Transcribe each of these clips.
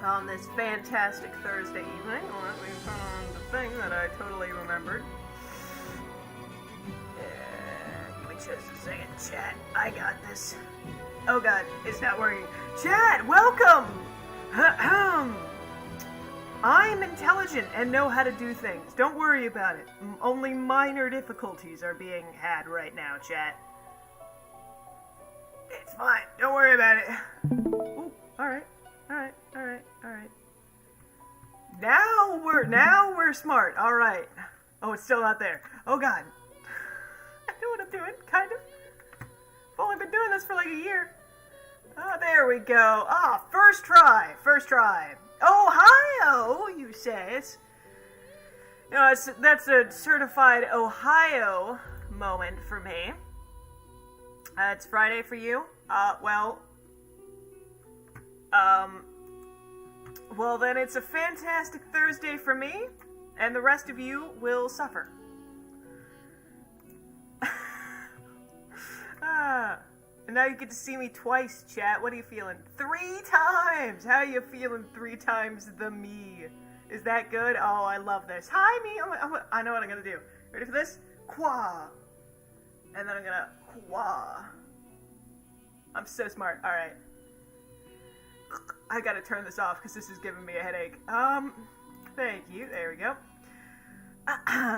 on this fantastic Thursday evening. Let me turn on the thing that I totally remembered. Give me just a second, chat. I got this. Oh god, it's not working. Chat, welcome! I'm intelligent and know how to do things. Don't worry about it. Only minor difficulties are being had right now, chat. It's fine. Don't worry about it. Ooh, alright. Now we're smart. Alright. Oh, it's still not there. Oh god. I know what I'm doing, kind of. I've only been doing this for like a year. Oh, there we go. First try. Ohio, you say. That's a certified Ohio moment for me. It's Friday for you. Well then it's a fantastic Thursday for me, and the rest of you will suffer. And now you get to see me twice, chat. What are you feeling? 3 times! How are you feeling 3 times the me? Is that good? Oh, I love this. Hi, me! I know what I'm gonna do. Ready for this? Qua! And then I'm gonna qua. I'm so smart. Alright. I gotta turn this off because this is giving me a headache. Thank you. There we go.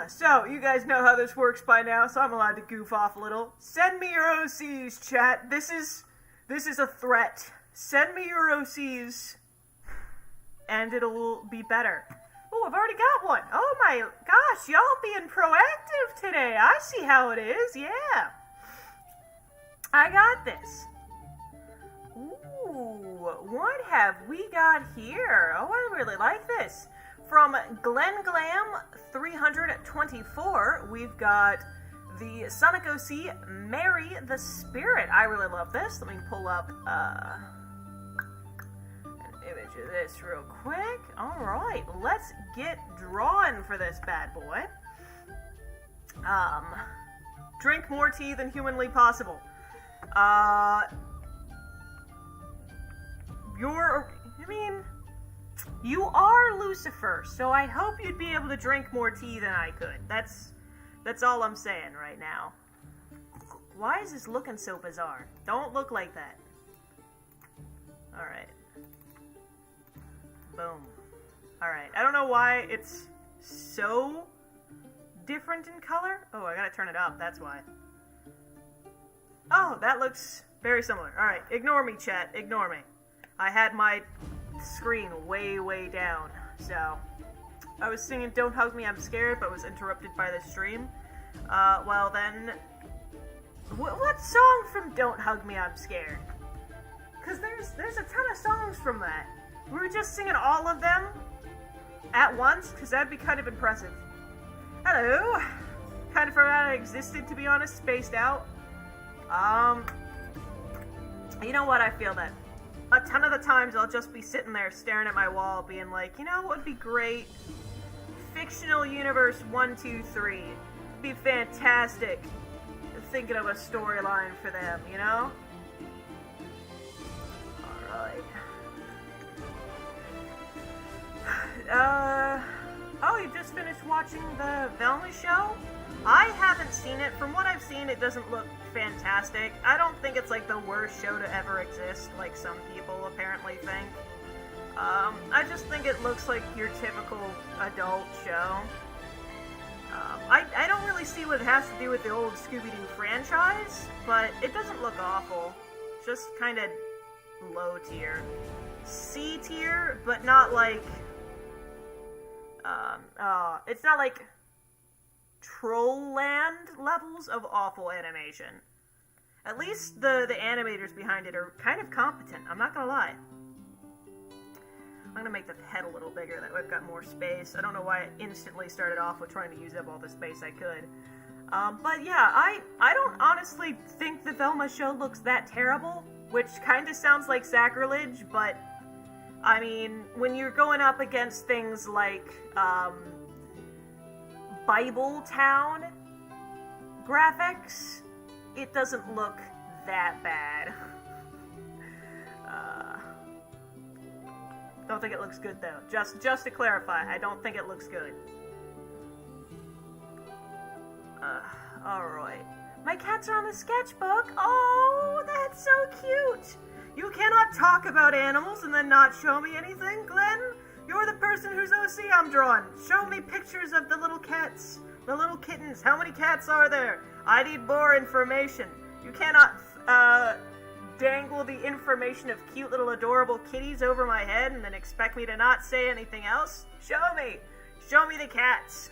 So, you guys know how this works by now, so I'm allowed to goof off a little. Send me your OCs, chat. This is a threat. Send me your OCs, and it'll be better. Oh, I've already got one. Oh my gosh, y'all being proactive today. I see how it is, yeah. I got this. Ooh, what have we got here? Oh, I really like this. From Glen Glam 324, we've got the Sonic OC Marry the Spirit. I really love this. Let me pull up an image of this real quick. Alright, let's get drawing for this bad boy. Drink more tea than humanly possible. You are Lucifer, so I hope you'd be able to drink more tea than I could. That's all I'm saying right now. Why is this looking so bizarre? Don't look like that. Alright. Boom. Alright, I don't know why it's so different in color. Oh, I gotta turn it up, that's why. Oh, that looks very similar. Alright, ignore me, chat, ignore me. I had my screen way down, so I was singing Don't Hug Me, I'm Scared, but was interrupted by the stream. Well then, what song from Don't Hug Me, I'm Scared? Because there's a ton of songs from that. We were just singing all of them at once, because that'd be kind of impressive. Hello! Kind of forgot I existed, to be honest, spaced out. You know what, I feel that. A ton of the times I'll just be sitting there staring at my wall being like, you know what would be great? Fictional universe 1, 2, 3. Be fantastic. Thinking of a storyline for them, you know? Alright. Oh, you just finished watching the Velma show? I haven't seen it. From what I've seen, it doesn't look fantastic. I don't think it's like the worst show to ever exist, like some people apparently think. I just think it looks like your typical adult show. I don't really see what it has to do with the old Scooby-Doo franchise, but it doesn't look awful. Just kind of low tier. C tier, but not like... it's not like Trollland levels of awful animation. At least the animators behind it are kind of competent, I'm not gonna lie. I'm gonna make the head a little bigger, that way I've got more space. I don't know why I instantly started off with trying to use up all the space I could. But yeah, I don't honestly think the Velma show looks that terrible, which kind of sounds like sacrilege, but I mean, when you're going up against things like, Bible Town graphics, it doesn't look that bad. Don't think it looks good, though. Just to clarify, I don't think it looks good. Alright. My cats are on the sketchbook. Oh, that's so cute. You cannot talk about animals and then not show me anything, Glenn. You're the person whose OC I'm drawing. Show me pictures of the little cats, the little kittens. How many cats are there? I need more information. You cannot, dangle the information of cute little adorable kitties over my head and then expect me to not say anything else. Show me the cats.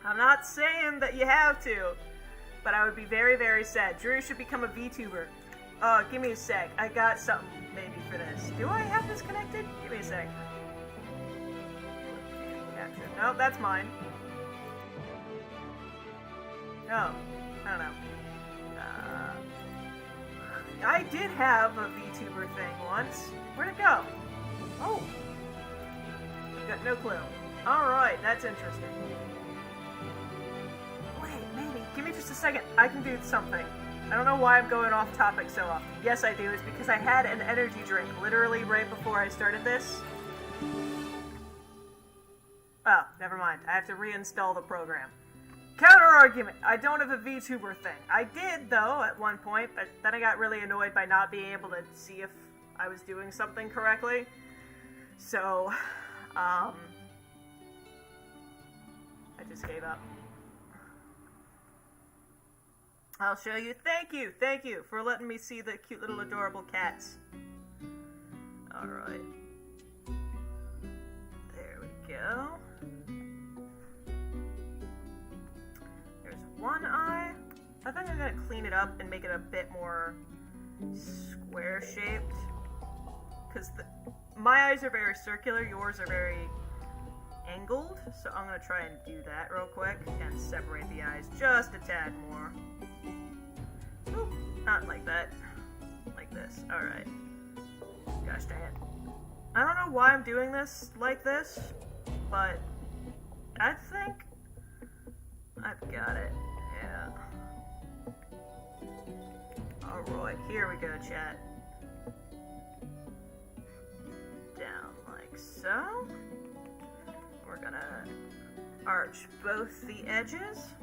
I'm not saying that you have to, but I would be very, very sad. Drew should become a VTuber. Give me a sec. I got something maybe for this. Do I have this connected? Give me a sec. Gotcha. No, that's mine. Oh, I don't know. I did have a VTuber thing once. Where'd it go? Oh. Got no clue. Alright, that's interesting. Wait, maybe. Give me just a second. I can do something. I don't know why I'm going off topic so often. Yes, I do. It's because I had an energy drink literally right before I started this. Oh, never mind. I have to reinstall the program. Counter-argument. I don't have a VTuber thing. I did, though, at one point, but then I got really annoyed by not being able to see if I was doing something correctly. So, I just gave up. I'll show you. Thank you for letting me see the cute little adorable cats. Alright. There we go. There's one eye. I think I'm gonna clean it up and make it a bit more square-shaped. Because my eyes are very circular, yours are very angled. So I'm gonna try and do that real quick and separate the eyes just a tad more. Oop, not like that. Like this. Alright. Gosh dang it. I don't know why I'm doing this like this, but I think I've got it. Yeah. Alright, here we go, chat. Down like so. We're gonna arch both the edges.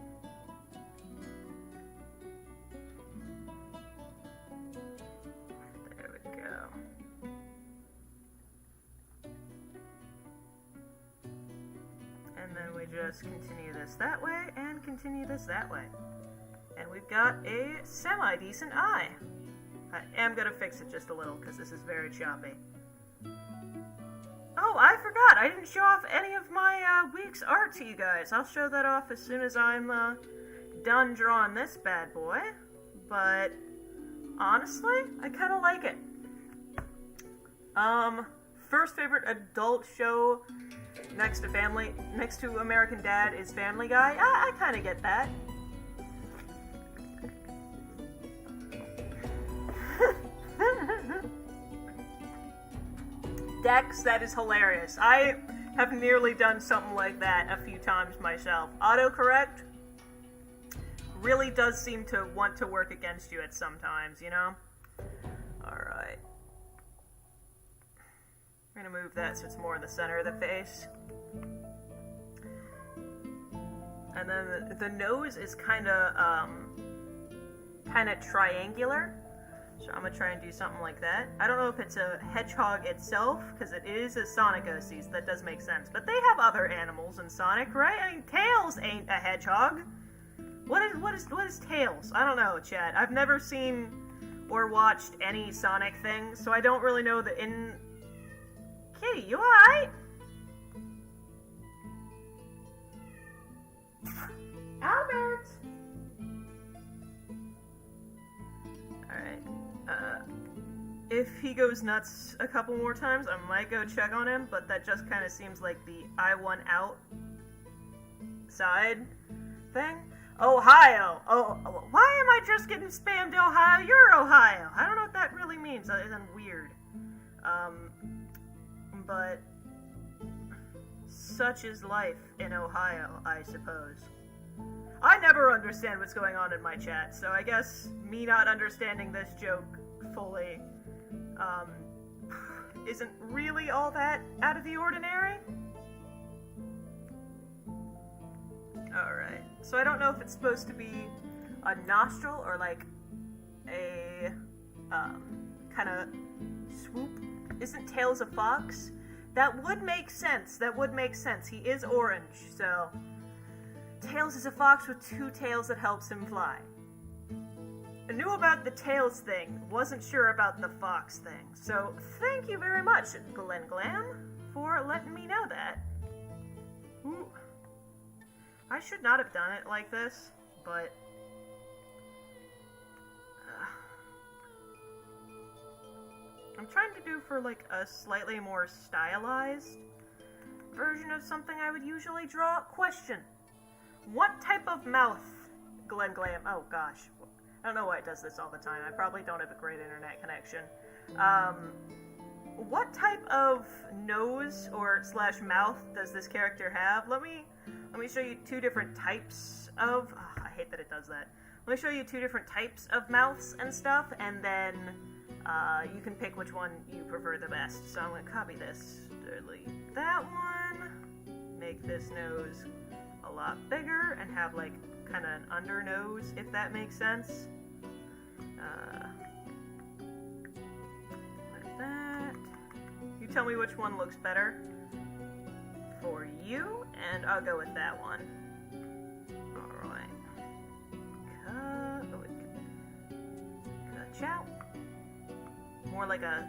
And then we just continue this that way, and continue this that way. And we've got a semi-decent eye. I am gonna fix it just a little, because this is very choppy. Oh, I forgot! I didn't show off any of my week's art to you guys. I'll show that off as soon as I'm done drawing this bad boy. But, honestly, I kind of like it. First favorite adult show next to American Dad is Family Guy. I kind of get that. Dex, that is hilarious. I have nearly done something like that a few times myself. Autocorrect really does seem to want to work against you at some times, you know? Alright. I'm gonna move that so it's more in the center of the face. And then the nose is kind of triangular. So I'm gonna try and do something like that. I don't know if it's a hedgehog itself, because it is a Sonic OC, so that does make sense. But they have other animals in Sonic, right? I mean, Tails ain't a hedgehog. What is Tails? I don't know, chat. I've never seen or watched any Sonic thing, so I don't really know the Kitty, you alright? Albert! Alright. If he goes nuts a couple more times, I might go check on him, but that just kind of seems like the I want out side thing. Ohio! Oh, why am I just getting spammed Ohio? You're Ohio! I don't know what that really means, other than weird. But such is life in Ohio, I suppose. I never understand what's going on in my chat, so I guess me not understanding this joke fully, isn't really all that out of the ordinary. Alright, so I don't know if it's supposed to be a nostril or like a kind of swoop. Isn't Tails a fox? That would make sense. That would make sense. He is orange, so Tails is a fox with two tails that helps him fly. I knew about the tails thing, wasn't sure about the fox thing. So thank you very much, Glen Glam, for letting me know that. Ooh. I should not have done it like this, but I'm trying to do for like a slightly more stylized version of something I would usually draw. Question: what type of mouth, Glen Glam? Oh gosh, I don't know why it does this all the time. I probably don't have a great internet connection. What type of nose or slash mouth does this character have? Let me show you two different types of. Oh, I hate that it does that. Let me show you two different types of mouths and stuff, and then you can pick which one you prefer the best. So I'm going to copy this, delete that one, make this nose a lot bigger, and have like kind of an under nose, if that makes sense. Like that. You tell me which one looks better for you, and I'll go with that one. Alright. Cut out. More like a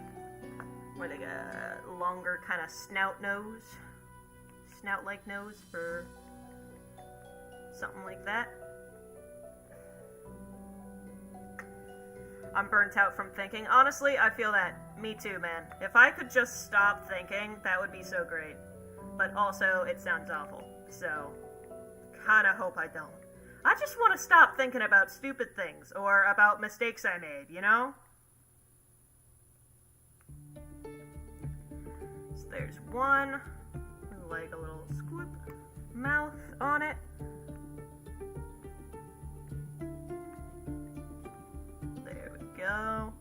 longer kind of snout nose. Snout-like nose for something like that. I'm burnt out from thinking. Honestly, I feel that. Me too, man. If I could just stop thinking, that would be so great. But also, it sounds awful. So, kinda hope I don't. I just want to stop thinking about stupid things, or about mistakes I made, you know? So there's one, like a little squip mouth on it. There we go.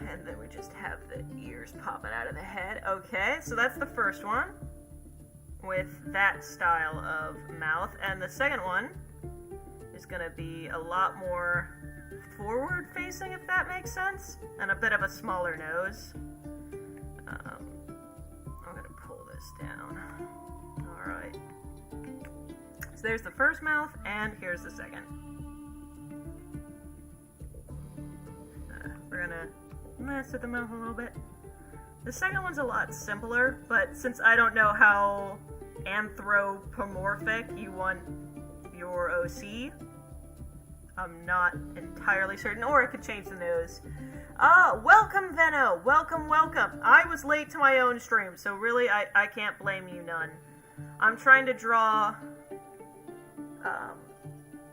And then we just have the ears popping out of the head. Okay, so that's the first one with that style of mouth. And the second one is going to be a lot more forward facing, if that makes sense, and a bit of a smaller nose. I'm going to pull this down. Alright. So there's the first mouth, and here's the second. We're going to mess with the mouth a little bit. The second one's a lot simpler, but since I don't know how anthropomorphic you want your OC, I'm not entirely certain, or I could change the nose. Welcome, Venno! Welcome, welcome! I was late to my own stream, so really, I can't blame you none. I'm trying to draw,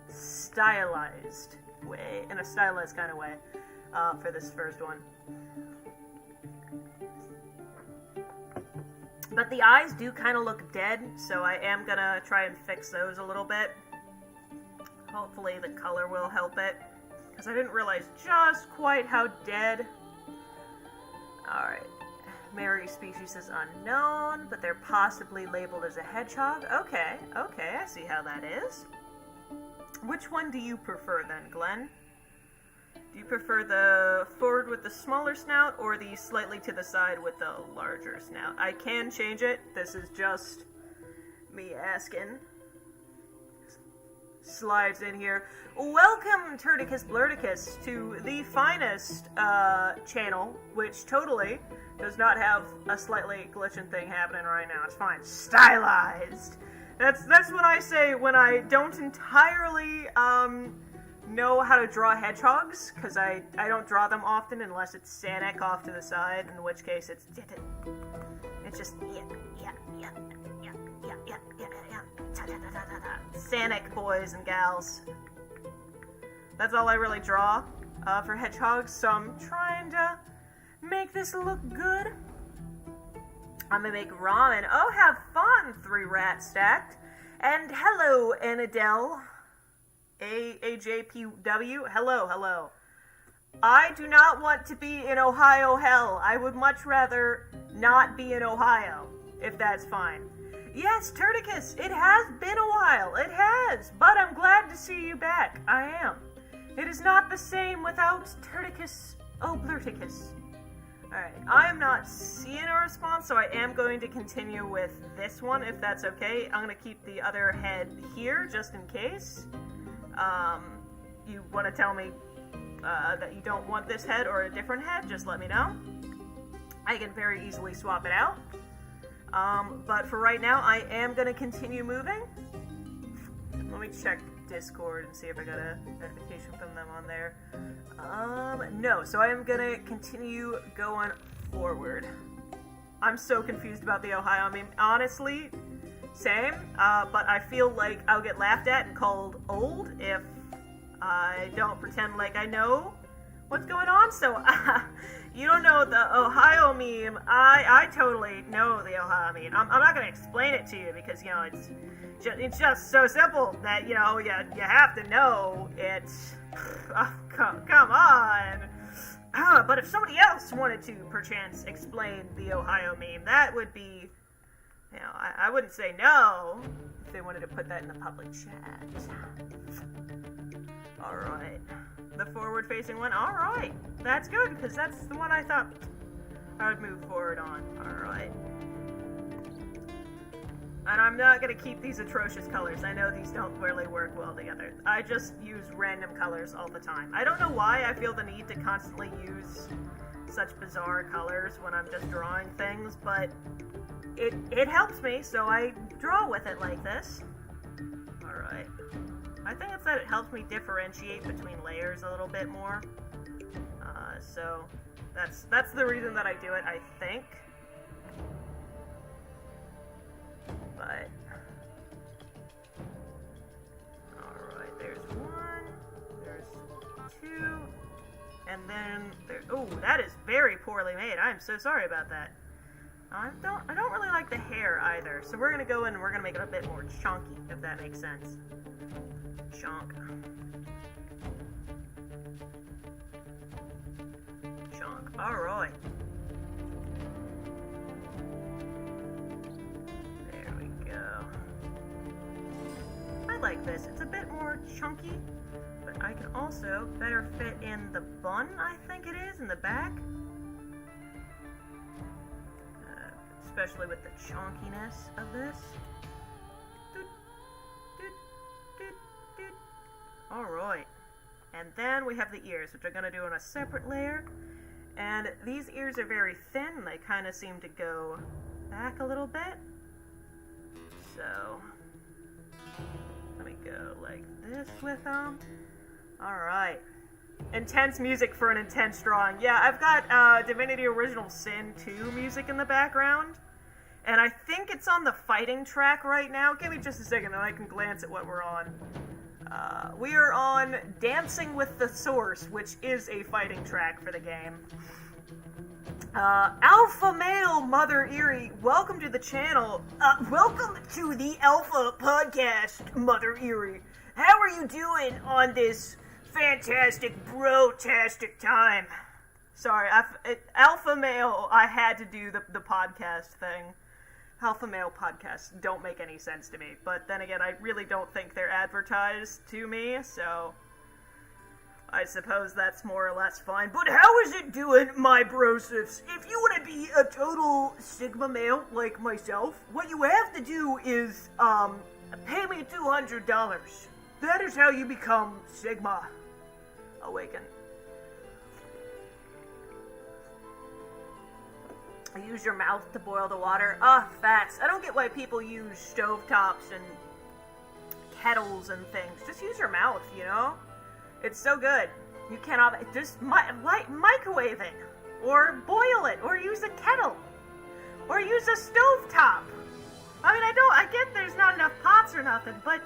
stylized way, in a stylized kind of way, for this first one. But the eyes do kind of look dead, so I am gonna try and fix those a little bit. Hopefully the color will help it, because I didn't realize just quite how dead. Alright. Mary species is unknown, but they're possibly labeled as a hedgehog. Okay, I see how that is. Which one do you prefer then, Glenn? Do you prefer the forward with the smaller snout, or the slightly to the side with the larger snout? I can change it. This is just me asking. Slides in here. Welcome, Turticus Blurticus, to the finest channel, which totally does not have a slightly glitching thing happening right now. It's fine. Stylized. That's what I say when I don't entirely know how to draw hedgehogs, because I don't draw them often unless it's Sanic off to the side, in which case it's just Sanic boys and gals. That's all I really draw for hedgehogs, so I'm trying to make this look good. I'm gonna make ramen. Oh, have fun, 3 rats stacked. And hello, Anadel. AJPW. Hello. I do not want to be in Ohio hell. I would much rather not be in Ohio, if that's fine. Yes, Turticus, it has been a while. It has, but I'm glad to see you back. I am. It is not the same without Turticus Oblurticus. Alright, I am not seeing a response, so I am going to continue with this one, if that's okay. I'm going to keep the other head here, just in case. You want to tell me that you don't want this head or a different head, just let me know. I can very easily swap it out. But for right now, I am going to continue moving. Let me check Discord and see if I got a notification from them on there. No, so I am going to continue going forward. I'm so confused about the Ohio. I mean, honestly, same, but I feel like I'll get laughed at and called old if I don't pretend like I know what's going on. So, you don't know the Ohio meme. I totally know the Ohio meme. I'm not going to explain it to you because, you know, it's just so simple that, you know, you have to know it's... Oh, come on. But if somebody else wanted to, perchance, explain the Ohio meme, that would be... You know, I wouldn't say no if they wanted to put that in the public chat. Alright. The forward-facing one? Alright. That's good, because that's the one I thought I would move forward on. Alright. And I'm not going to keep these atrocious colors. I know these don't really work well together. I just use random colors all the time. I don't know why I feel the need to constantly use such bizarre colors when I'm just drawing things, but it helps me, so I draw with it like this. Alright. I think it's that it helps me differentiate between layers a little bit more. So that's the reason that I do it, I think. But alright, there's one, there's two, and then there. Oh, that is very poorly made. I'm so sorry about that. I don't really like the hair either, so we're gonna go in and we're gonna make it a bit more chunky, if that makes sense. Chunk. Chunk. Alright. There we go. I like this. It's a bit more chunky, but I can also better fit in the bun, I think it is, in the back. Especially with the chunkiness of this. Alright. And then we have the ears, which I'm going to do on a separate layer. And these ears are very thin, and they kind of seem to go back a little bit. So, let me go like this with them. Alright. Intense music for an intense drawing. Yeah, I've got Divinity Original Sin 2 music in the background. And I think it's on the fighting track right now. Give me just a second and I can glance at what we're on. We are on Dancing with the Source, which is a fighting track for the game. Alpha Male Mother Eerie, welcome to the channel. Welcome to the Alpha Podcast, Mother Eerie. How are you doing on this fantastic, bro-tastic time? Sorry, Alpha Male, I had to do the podcast thing. Alpha Male podcasts don't make any sense to me, but then again, I really don't think they're advertised to me, so I suppose that's more or less fine. But how is it doing, my brosifs? If you want to be a total Sigma male like myself, what you have to do is, pay me $200. That is how you become Sigma Awaken. Use your mouth to boil the water. Facts. I don't get why people use stovetops and kettles and things. Just use your mouth, you know? It's so good. You cannot just microwave it, or boil it, or use a kettle, or use a stovetop. I mean, I get there's not enough pots or nothing, but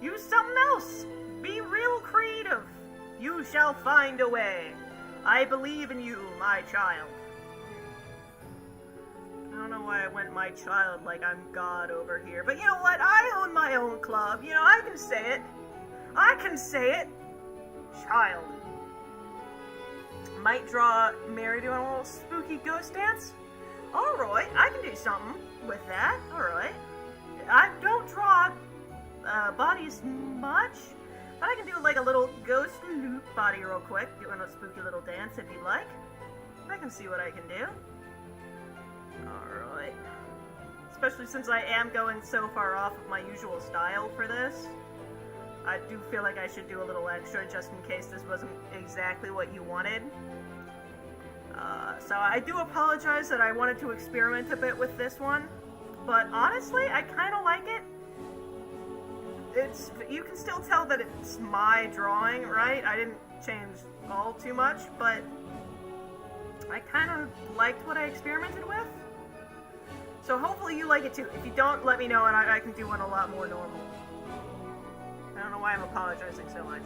use something else. Be real creative. You shall find a way. I believe in you, my child. I don't know why I went my child like I'm God over here. But you know what? I own my own club. You know, I can say it. I can say it. Child. might draw Mary doing a little spooky ghost dance. Alright, I can do something with that. Alright. I don't draw bodies much, but I can do like a little ghost loop body real quick, doing a spooky little dance if you'd like. I can see what I can do. Alright. Especially since I am going so far off of my usual style for this. I do feel like I should do a little extra just in case this wasn't exactly what you wanted. So I do apologize that I wanted to experiment a bit with this one, but honestly, I kind of like it. You can still tell that it's my drawing, right? I didn't change all too much, but I kind of liked what I experimented with. So hopefully you like it too. If you don't, let me know and I can do one a lot more normal. I don't know why I'm apologizing so much.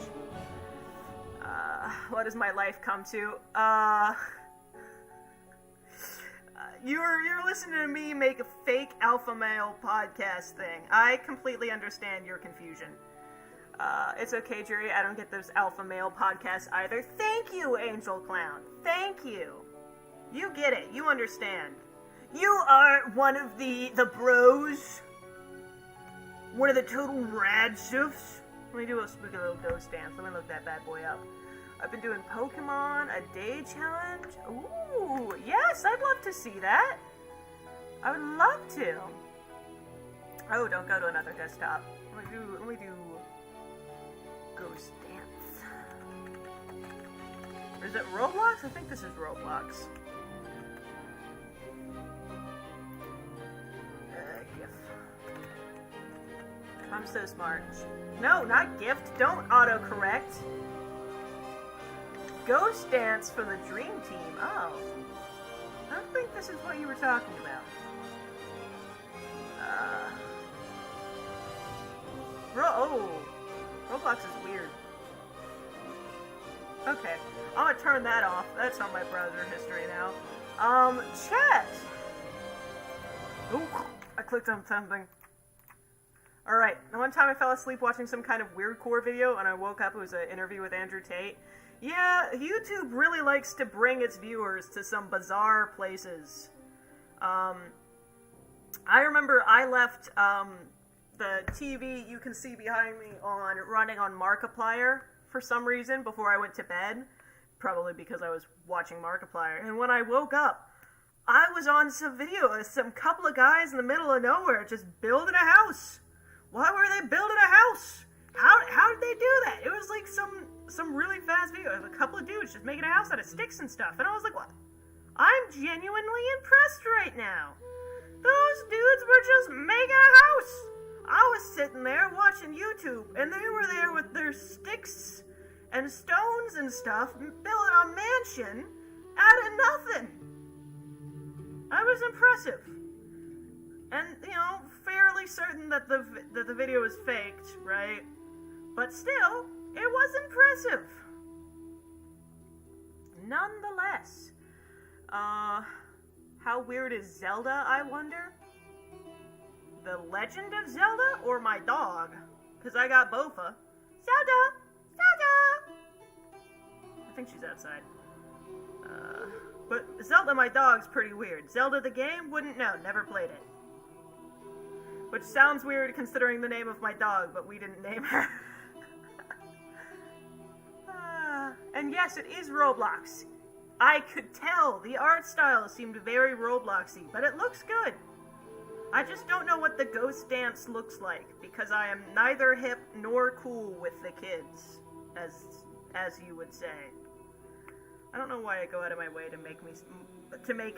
What does my life come to? You're listening to me make a fake alpha male podcast thing. I completely understand your confusion. It's okay, Jerry. I don't get those alpha male podcasts either. Thank you, Angel Clown. Thank you. You get it. You understand. You are one of the bros. One of the total rad stuffs. Let me do a spooky little ghost dance. Let me look that bad boy up. I've been doing Pokemon, a day challenge. Ooh, yes, I'd love to see that. I would love to. Oh, don't go to another desktop. Let me do ghost dance. Or is it Roblox? I think this is Roblox. GIF. I'm so smart. No, not gift. Don't autocorrect. Ghost dance for the Dream Team. Oh. I don't think this is what you were talking about. Roblox is weird. Okay. I'm gonna turn that off. That's on my browser history now. Chat! Ooh, I clicked on something. Alright, one time I fell asleep watching some kind of weirdcore video and I woke up, it was an interview with Andrew Tate. Yeah, YouTube really likes to bring its viewers to some bizarre places. I remember I left, the TV you can see behind me running on Markiplier for some reason before I went to bed. Probably because I was watching Markiplier. And when I woke up, I was on some video of some couple of guys in the middle of nowhere just building a house. Why were they building a house? How did they do that? It was like some really fast video of a couple of dudes just making a house out of sticks and stuff. And I was like, what? I'm genuinely impressed right now. Those dudes were just making a house. I was sitting there watching YouTube, and they were there with their sticks and stones and stuff, building a mansion out of nothing. I was impressive. And, you know, fairly certain that the video was faked, right? But still, it was impressive. Nonetheless. How weird is Zelda, I wonder? The Legend of Zelda or my dog? Because I got Bofa. Zelda! Zelda! I think she's outside. But Zelda, my dog's pretty weird. Zelda the game? Wouldn't know. Never played it. Which sounds weird considering the name of my dog, but we didn't name her. And yes, it is Roblox. I could tell the art style seemed very Robloxy, but it looks good. I just don't know what the ghost dance looks like, because I am neither hip nor cool with the kids, as you would say. I don't know why I go out of my way to make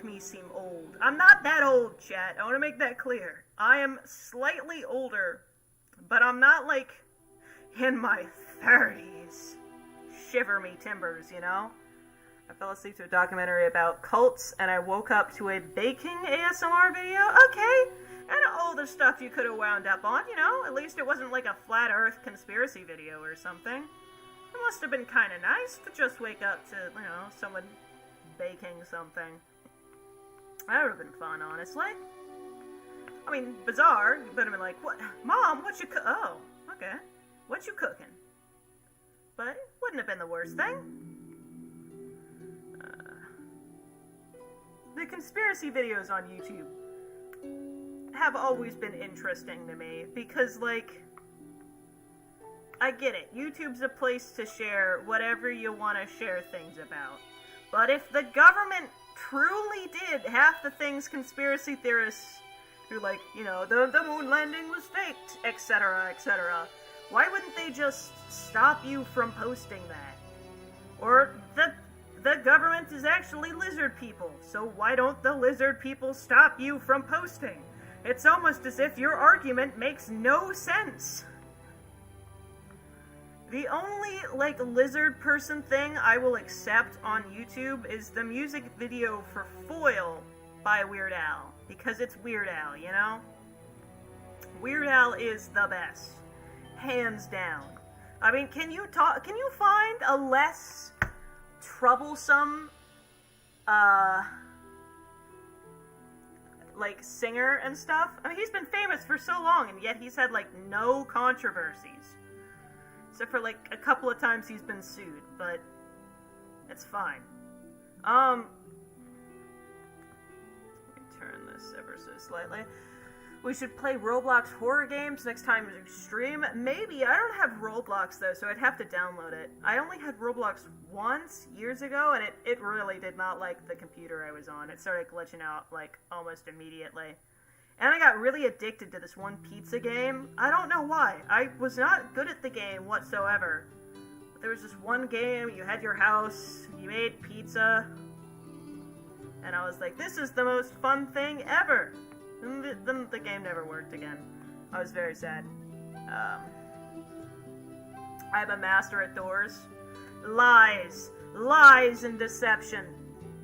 me seem old. I'm not that old, chat. I want to make that clear. I am slightly older, but I'm not like in my 30s. Shiver me timbers, you know? I fell asleep to a documentary about cults, and I woke up to a baking ASMR video. Okay, and all the stuff you could have wound up on, you know? At least it wasn't like a flat earth conspiracy video or something. It must have been kind of nice to just wake up to, you know, someone baking something. That would have been fun, honestly. I mean, bizarre. You better been like, what? Mom, what you oh, okay. What you cooking? But it wouldn't have been the worst thing. the conspiracy videos on YouTube have always been interesting to me, because, like, I get it. YouTube's a place to share whatever you want to share things about. But if the government truly did half the things conspiracy theorists who, like, you know, the moon landing was faked, etc., etc., why wouldn't they just stop you from posting that? Or the government is actually lizard people, so why don't the lizard people stop you from posting? It's almost as if your argument makes no sense. The only, like, lizard person thing I will accept on YouTube is the music video for Foil by Weird Al. Because it's Weird Al, you know? Weird Al is the best. Hands down. I mean, can you find a less troublesome, like, singer and stuff? I mean, he's been famous for so long, and yet he's had, like, no controversies. Except for, like, a couple of times he's been sued, but it's fine. Let me turn this ever so slightly. We should play Roblox horror games next time we stream. Maybe. I don't have Roblox, though, so I'd have to download it. I only had Roblox once, years ago, and it really did not like the computer I was on. It started glitching out, like, almost immediately. And I got really addicted to this one pizza game. I don't know why. I was not good at the game whatsoever. But there was this one game, you had your house, you made pizza, and I was like, this is the most fun thing ever. And the game never worked again. I was very sad. I'm a master at doors. Lies. Lies and deception.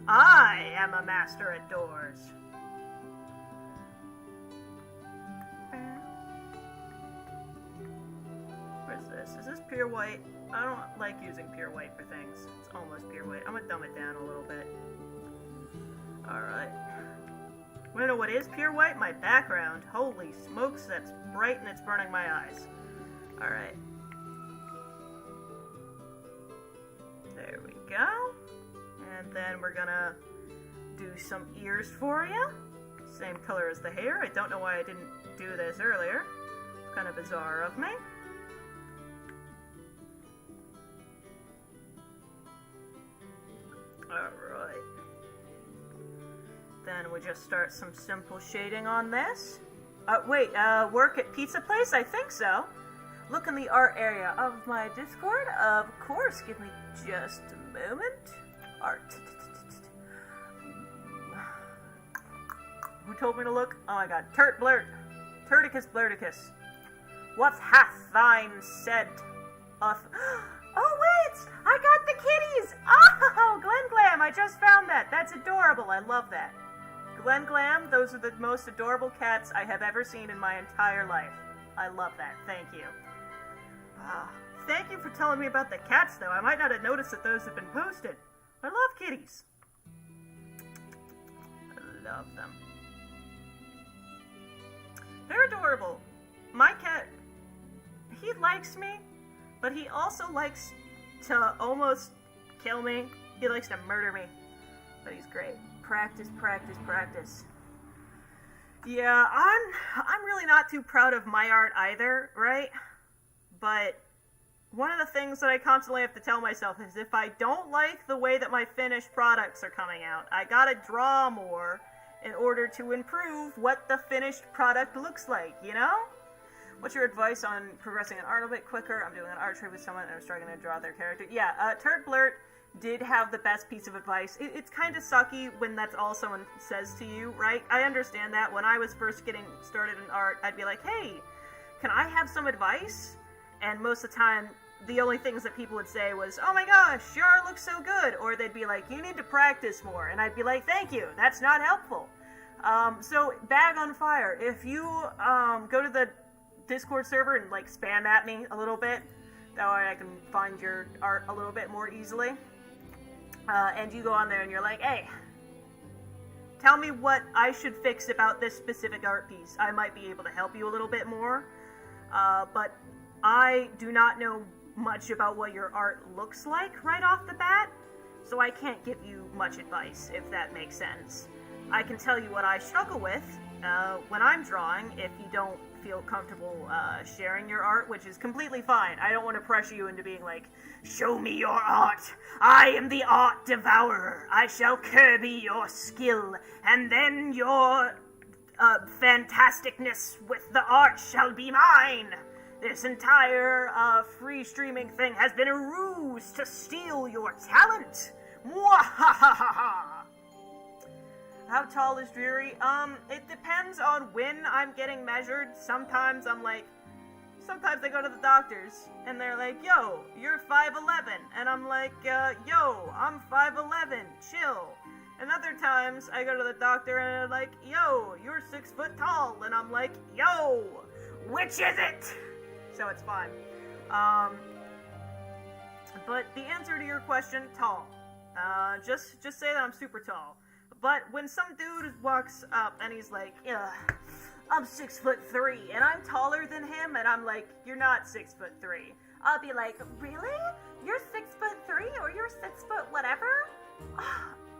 I am a master at doors. Is this pure white? I don't like using pure white for things. It's almost pure white. I'm gonna dumb it down a little bit. Alright. Wanna know what is pure white? My background. Holy smokes, that's bright and it's burning my eyes. Alright. There we go. And then we're gonna do some ears for you. Same color as the hair. I don't know why I didn't do this earlier. It's kind of bizarre of me. Alright. Then we just start some simple shading on this. Work at pizza place? I think so. Look in the art area of my Discord. Of course, give me just a moment. Art. Who told me to look? Oh my god. Turticus blurticus. What hath thine said of... Oh wait! I got the kitties! Oh, Glen Glam, I just found that. That's adorable. I love that. Glen Glam, those are the most adorable cats I have ever seen in my entire life. I love that. Thank you. Thank you for telling me about the cats, though. I might not have noticed that those have been posted. I love kitties. I love them. They're adorable. My cat, he likes me, but he also likes to almost kill me. He likes to murder me, but he's great. Practice, practice, practice. Yeah, I'm really not too proud of my art either, right? But one of the things that I constantly have to tell myself is if I don't like the way that my finished products are coming out, I gotta draw more in order to improve what the finished product looks like, you know? What's your advice on progressing an art a bit quicker? I'm doing an art trade with someone and I'm struggling to draw their character. Yeah, Turd Blurt did have the best piece of advice. It's kind of sucky when that's all someone says to you, right? I understand that. When I was first getting started in art, I'd be like, hey, can I have some advice? And most of the time, the only things that people would say was, oh my gosh, your art looks so good. Or they'd be like, you need to practice more. And I'd be like, thank you, that's not helpful. So, bag on fire. If you go to the Discord server and like spam at me a little bit, that way I can find your art a little bit more easily. And you go on there and you're like, hey, tell me what I should fix about this specific art piece. I might be able to help you a little bit more. But I do not know much about what your art looks like right off the bat, so I can't give you much advice, if that makes sense. I can tell you what I struggle with when I'm drawing, if you don't feel comfortable sharing your art, which is completely fine. I don't want to pressure you into being like, show me your art. I am the art devourer. I shall Kirby your skill, and then your fantasticness with the art shall be mine. This entire free streaming thing has been a ruse to steal your talent. Mwahahaha. How tall is Dreary? It depends on when I'm getting measured. Sometimes I go to the doctors, and they're like, yo, you're 5'11", and I'm like, yo, I'm 5'11", chill. And other times, I go to the doctor, and they're like, yo, you're 6 foot tall, and I'm like, yo, which is it? So it's fine. But the answer to your question, tall. Just say that I'm super tall. But when some dude walks up and he's like, I'm 6'3", and I'm taller than him, and I'm like, you're not 6'3", I'll be like, really? You're 6'3", or you're 6 foot whatever?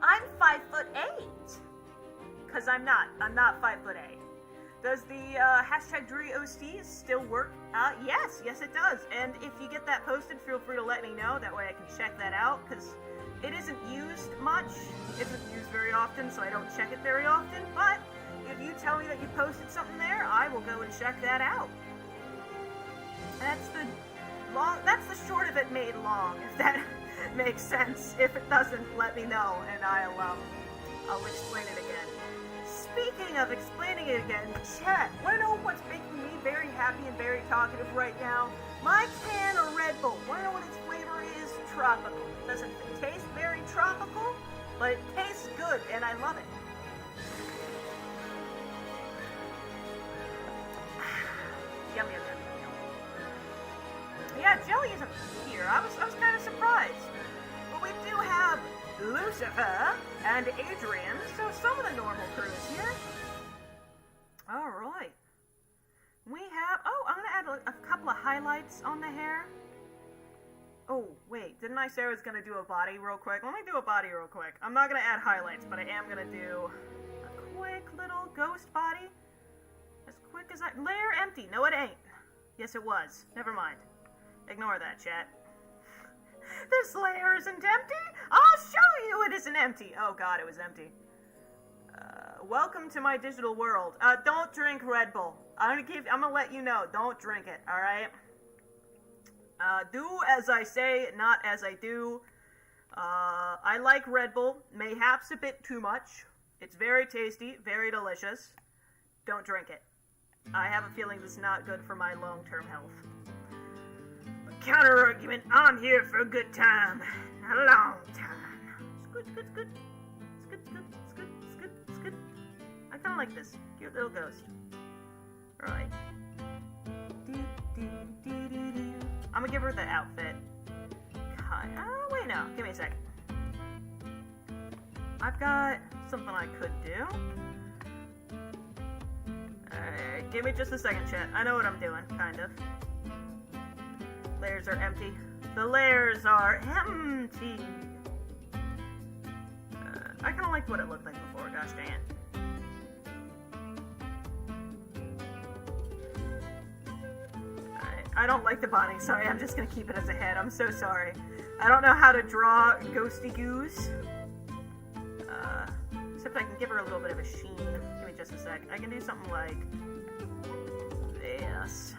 I'm 5'8". Cause I'm not 5'8". Does the hashtag DrearyOC still work? Yes it does. And if you get that posted, feel free to let me know. That way I can check that out, because it isn't used much. It isn't used very often, so I don't check it very often. But if you tell me that you posted something there, I will go and check that out. That's the short of it made long, if that makes sense. If it doesn't, let me know, and I'll explain it again. Speaking of explaining it again, chat, wanna know what's making me very happy and very talkative right now? My can of Red Bull. Wanna know what its flavor is? Tropical. Doesn't taste very tropical, but it tastes good, and I love it. Yum, yum, yum, yum, yum. Yeah, Jelly isn't here. I was kind of surprised. But we do have Lucifer and Adrian, so some of the normal crew is here. Alright. We have... Oh, I'm gonna add a couple of highlights on the hair. Oh, wait. Didn't I say I was gonna do a body real quick? Let me do a body real quick. I'm not gonna add highlights, but I am gonna do a quick little ghost body. As quick as Layer empty. No, it ain't. Yes, it was. Never mind. Ignore that, chat. This layer isn't empty? I'll show you it isn't empty. Oh god, it was empty. Welcome to my digital world. Don't drink Red Bull. I'm gonna let you know. Don't drink it, alright? Do as I say, not as I do. I like Red Bull. Mayhaps a bit too much. It's very tasty, very delicious. Don't drink it. I have a feeling this is not good for my long-term health. Counter argument, I'm here for a good time. A long time. It's good. It's good. I kinda like this. Cute little ghost. Right. I'm gonna give her the outfit. Oh, wait, no. Give me a second. I've got something I could do. Alright, give me just a second, chat. I know what I'm doing, kind of. Layers are empty. The layers are empty. I kind of liked what it looked like before. Gosh dang it. I don't like the body. Sorry, I'm just gonna keep it as a head. I'm so sorry. I don't know how to draw Ghosty Goose. Except I can give her a little bit of a sheen. Give me just a sec. I can do something like this.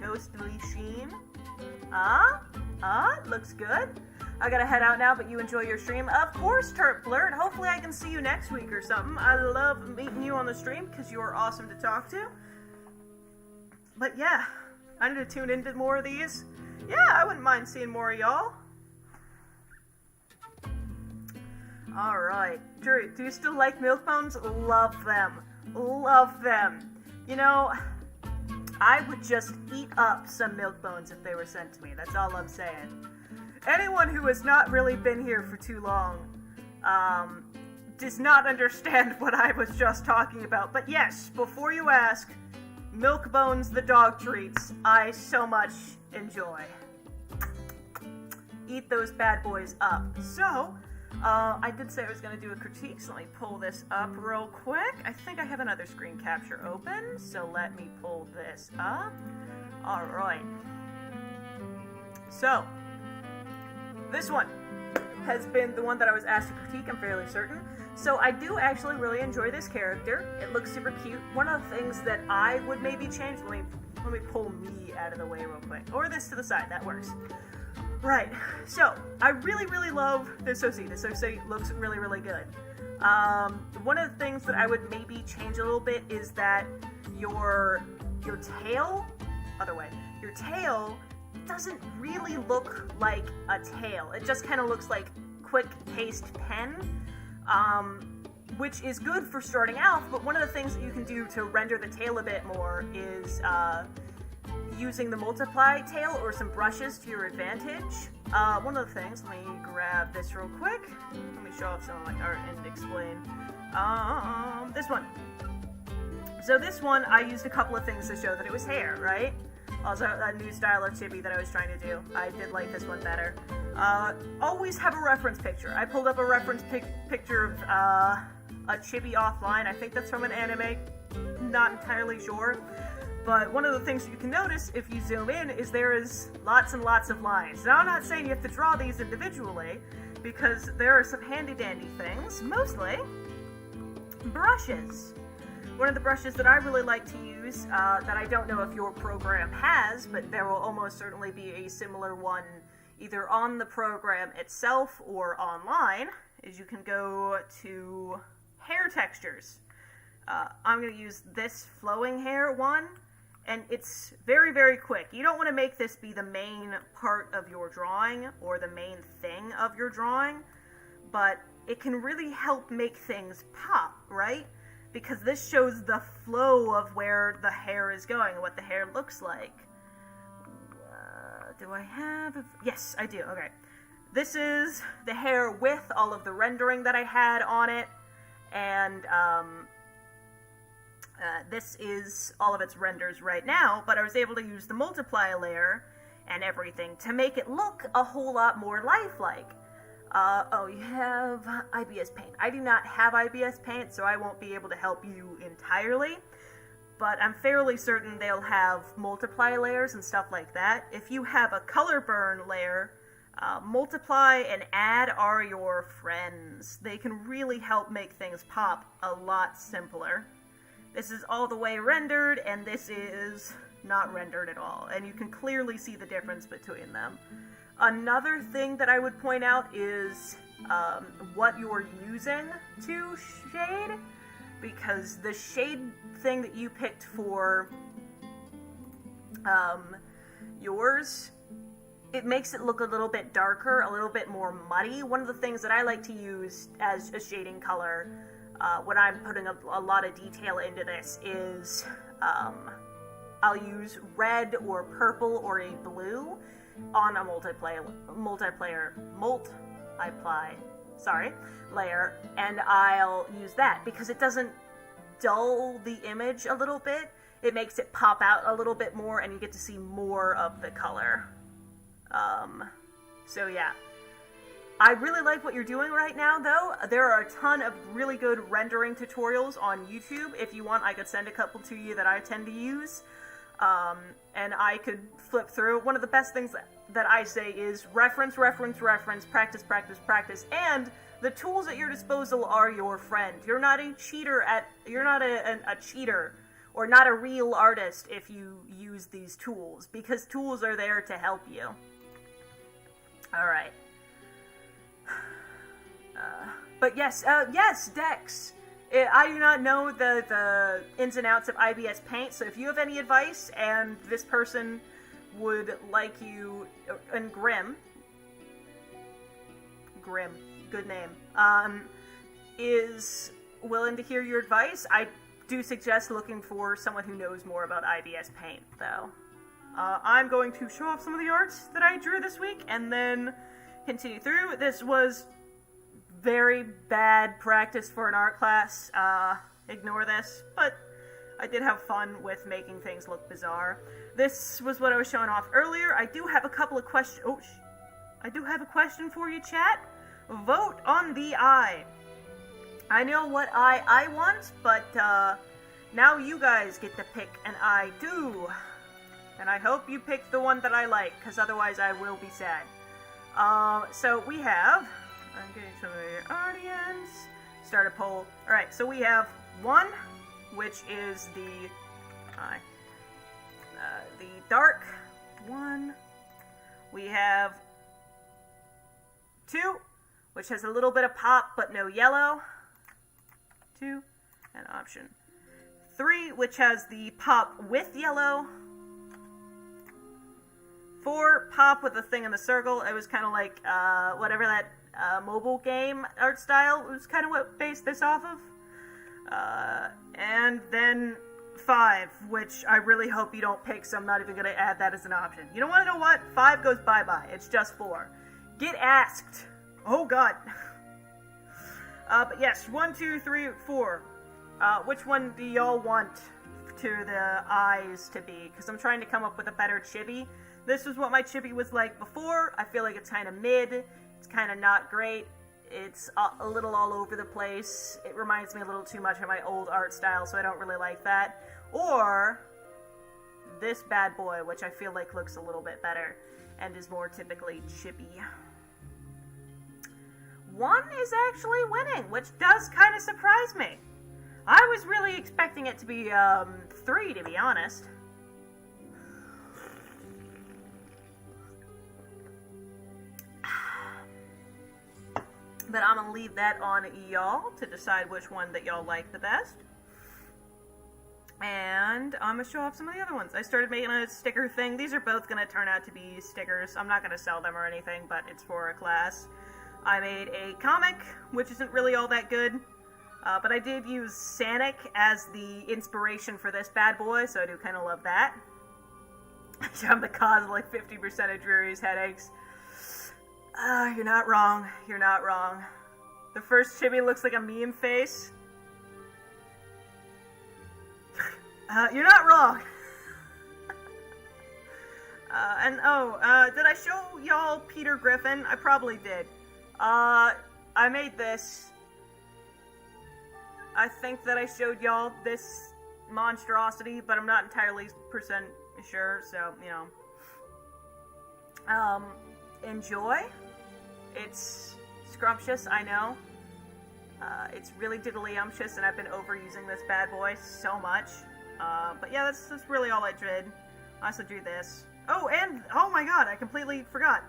Ghostly sheen. Looks good. I gotta head out now, but you enjoy your stream. Of course, Turp Blurt. Hopefully I can see you next week or something. I love meeting you on the stream because you are awesome to talk to. But yeah, I need to tune into more of these. Yeah, I wouldn't mind seeing more of y'all. Alright. Drew, do you still like milk bones? Love them. Love them. You know, I would just eat up some milk bones if they were sent to me. That's all I'm saying. Anyone who has not really been here for too long does not understand what I was just talking about. But yes, before you ask, milk bones the dog treats I so much enjoy. eat those bad boys up. So, I did say I was going to do a critique, so let me pull this up real quick. I think I have another screen capture open, so let me pull this up. Alright. So, this one has been the one that I was asked to critique, I'm fairly certain. So I do actually really enjoy this character. It looks super cute. One of the things that I would maybe change, let me pull me out of the way real quick. Or this to the side, that works. Right, so I really love this OC. This OC looks really good. One of the things that I would maybe change a little bit is that your tail, other way, your tail doesn't really look like a tail. It just kind of looks like quick paste pen, which is good for starting out, but one of the things that you can do to render the tail a bit more is using the multiply tail or some brushes to your advantage. One of the things, let me grab this real quick. Let me show off some of my art and explain. This one. So this one, I used a couple of things to show that it was hair, right? Also, a new style of chibi that I was trying to do. I did like this one better. Always have a reference picture. I pulled up a reference picture of a chibi offline. I think that's from an anime. Not entirely sure. But one of the things that you can notice if you zoom in is there is lots and lots of lines. Now, I'm not saying you have to draw these individually, because there are some handy-dandy things, mostly brushes. One of the brushes that I really like to use, that I don't know if your program has, but there will almost certainly be a similar one either on the program itself or online, is you can go to hair textures. I'm going to use this flowing hair one, and it's very quick. You don't want to make this be the main part of your drawing or the main thing of your drawing, but it can really help make things pop, right? Because this shows the flow of where the hair is going, what the hair looks like. Do I have... Yes, I do. Okay. This is the hair with all of the rendering that I had on it, and this is all of its renders right now, but I was able to use the multiply layer and everything to make it look a whole lot more lifelike. Oh, you have IBS Paint. I do not have IBS Paint, so I won't be able to help you entirely, but I'm fairly certain they'll have multiply layers and stuff like that. If you have a color burn layer, multiply and add are your friends. They can really help make things pop a lot simpler. This is all the way rendered, and this is not rendered at all, and you can clearly see the difference between them. Another thing that I would point out is what you're using to shade, because the shade thing that you picked for yours, it makes it look a little bit darker, a little bit more muddy. One of the things that I like to use as a shading color when I'm putting a lot of detail into this is I'll use red or purple or a blue on a multiply layer, and I'll use that because it doesn't dull the image a little bit. It makes it pop out a little bit more, and you get to see more of the color. So yeah. I really like what you're doing right now, though. There are a ton of really good rendering tutorials on YouTube. If you want, I could send a couple to you that I tend to use. And I could flip through. One of the best things that I say is reference, practice, and the tools at your disposal are your friend. You're not a cheater a cheater or not a real artist if you use these tools, because tools are there to help you. Alright. But yes, Dex. I do not know the ins and outs of IBS Paint, so if you have any advice and this person would like you, and Grim, good name, is willing to hear your advice, I do suggest looking for someone who knows more about IBS Paint, though. I'm going to show off some of the arts that I drew this week, and then continue through. This was very bad practice for an art class. Ignore this, but I did have fun with making things look bizarre. This was what I was showing off earlier. I do have a couple of questions. I do have a question for you, chat. Vote on the eye. I know what eye I want, but now you guys get to pick an eye too. And I hope you pick the one that I like, because otherwise I will be sad. So we have... I'm getting some of the audience. Start a poll. Alright, so we have 1, which is the dark one. We have 2, which has a little bit of pop, but no yellow. 2, and option 3, which has the pop with yellow. 4, pop with the thing in the circle. It was kind of like, whatever that mobile game art style was kind of what based this off of. And then 5, which I really hope you don't pick, so I'm not even going to add that as an option. You don't want to know what? 5 goes bye-bye. It's just 4. Get asked. Oh, God. But yes, 1, 2, 3, 4. Which one do y'all want to the eyes to be? Because I'm trying to come up with a better chibi. This was what my chibi was like before. I feel like it's kind of mid. It's kind of not great. It's a little all over the place. It reminds me a little too much of my old art style, so I don't really like that. Or this bad boy, which I feel like looks a little bit better and is more typically chibi. 1 is actually winning, which does kind of surprise me. I was really expecting it to be 3, to be honest. But I'm gonna leave that on y'all to decide which one that y'all like the best. And I'm gonna show off some of the other ones. I started making a sticker thing. These are both gonna turn out to be stickers. I'm not gonna sell them or anything, but it's for a class. I made a comic, which isn't really all that good. But I did use Sanic as the inspiration for this bad boy, so I do kind of love that. I'm the cause of like 50% of Dreary's headaches. You're not wrong. You're not wrong. The first chibi looks like a meme face. You're not wrong. Did I show y'all Peter Griffin? I probably did. I made this. I think that I showed y'all this monstrosity, but I'm not entirely sure, so, you know. Enjoy. It's scrumptious, I know. It's really diddly-umptious, and I've been overusing this bad boy so much. But yeah, that's really all I did. I also drew this. Oh, and, oh my god, I completely forgot.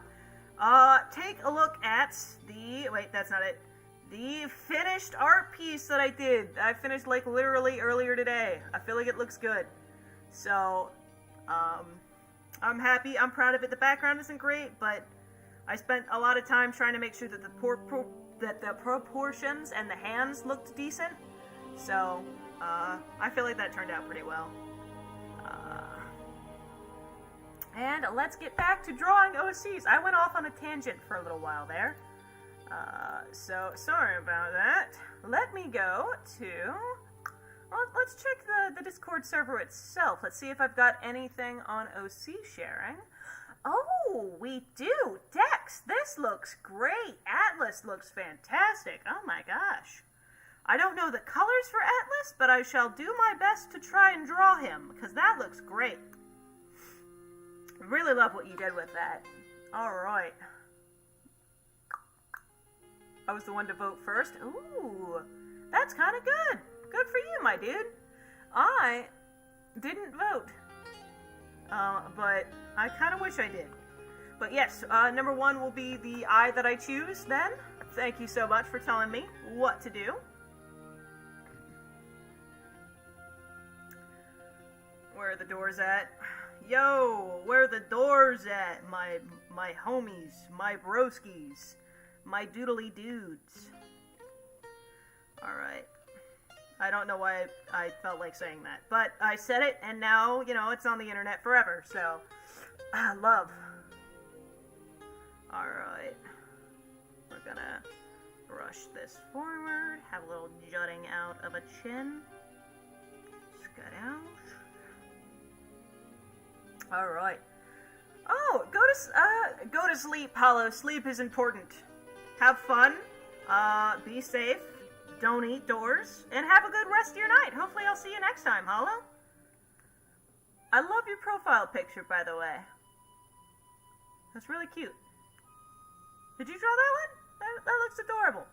Take a look at the, wait, that's not it. The finished art piece that I did. I finished, like, literally earlier today. I feel like it looks good. So, I'm happy. I'm proud of it. The background isn't great, but I spent a lot of time trying to make sure that the proportions and the hands looked decent. So, I feel like that turned out pretty well. And let's get back to drawing OCs. I went off on a tangent for a little while there. So, sorry about that. Let me go to... Well, let's check the Discord server itself. Let's see if I've got anything on OC sharing. Oh, we do! Dex, this looks great! Atlas looks fantastic! Oh my gosh. I don't know the colors for Atlas, but I shall do my best to try and draw him, because that looks great. I really love what you did with that. Alright. I was the one to vote first. Ooh, that's kind of good. Good for you, my dude. I didn't vote. But I kind of wish I did. But yes, number 1 will be the eye that I choose then. Thank you so much for telling me what to do. Where are the doors at? Yo, where are the doors at? My homies, my broskies, my doodly dudes. Alright. I don't know why I felt like saying that, but I said it, and now, you know, it's on the internet forever, so, love. Alright. We're gonna brush this forward, have a little jutting out of a chin. Scut out. Alright. Oh, go to sleep, Hollow. Sleep is important. Have fun. Be safe. Don't eat doors. And have a good rest of your night. Hopefully I'll see you next time, Hollow. I love your profile picture, by the way. That's really cute. Did you draw that one? That looks adorable.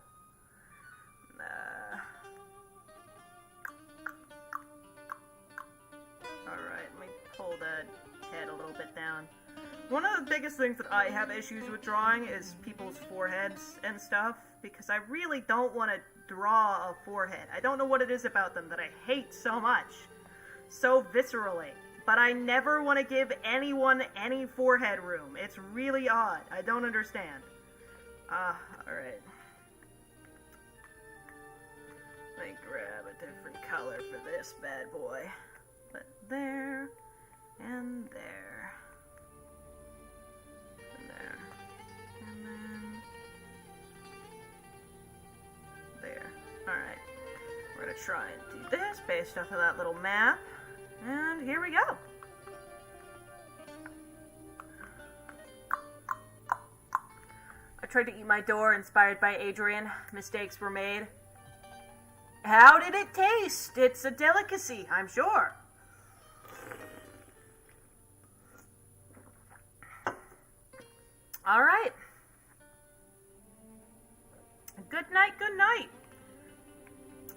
Alright, let me pull the head a little bit down. One of the biggest things that I have issues with drawing is people's foreheads and stuff, because I really don't want to draw a forehead. I don't know what it is about them that I hate so much. So viscerally. But I never want to give anyone any forehead room. It's really odd. I don't understand. Alright. Let me grab a different color for this bad boy. But there, and there. And there. And then there. Alright. We're gonna try and do this based off of that little map. And here we go. I tried to eat my door, inspired by Adrian. Mistakes were made. How did it taste? It's a delicacy, I'm sure. All right. Good night, good night.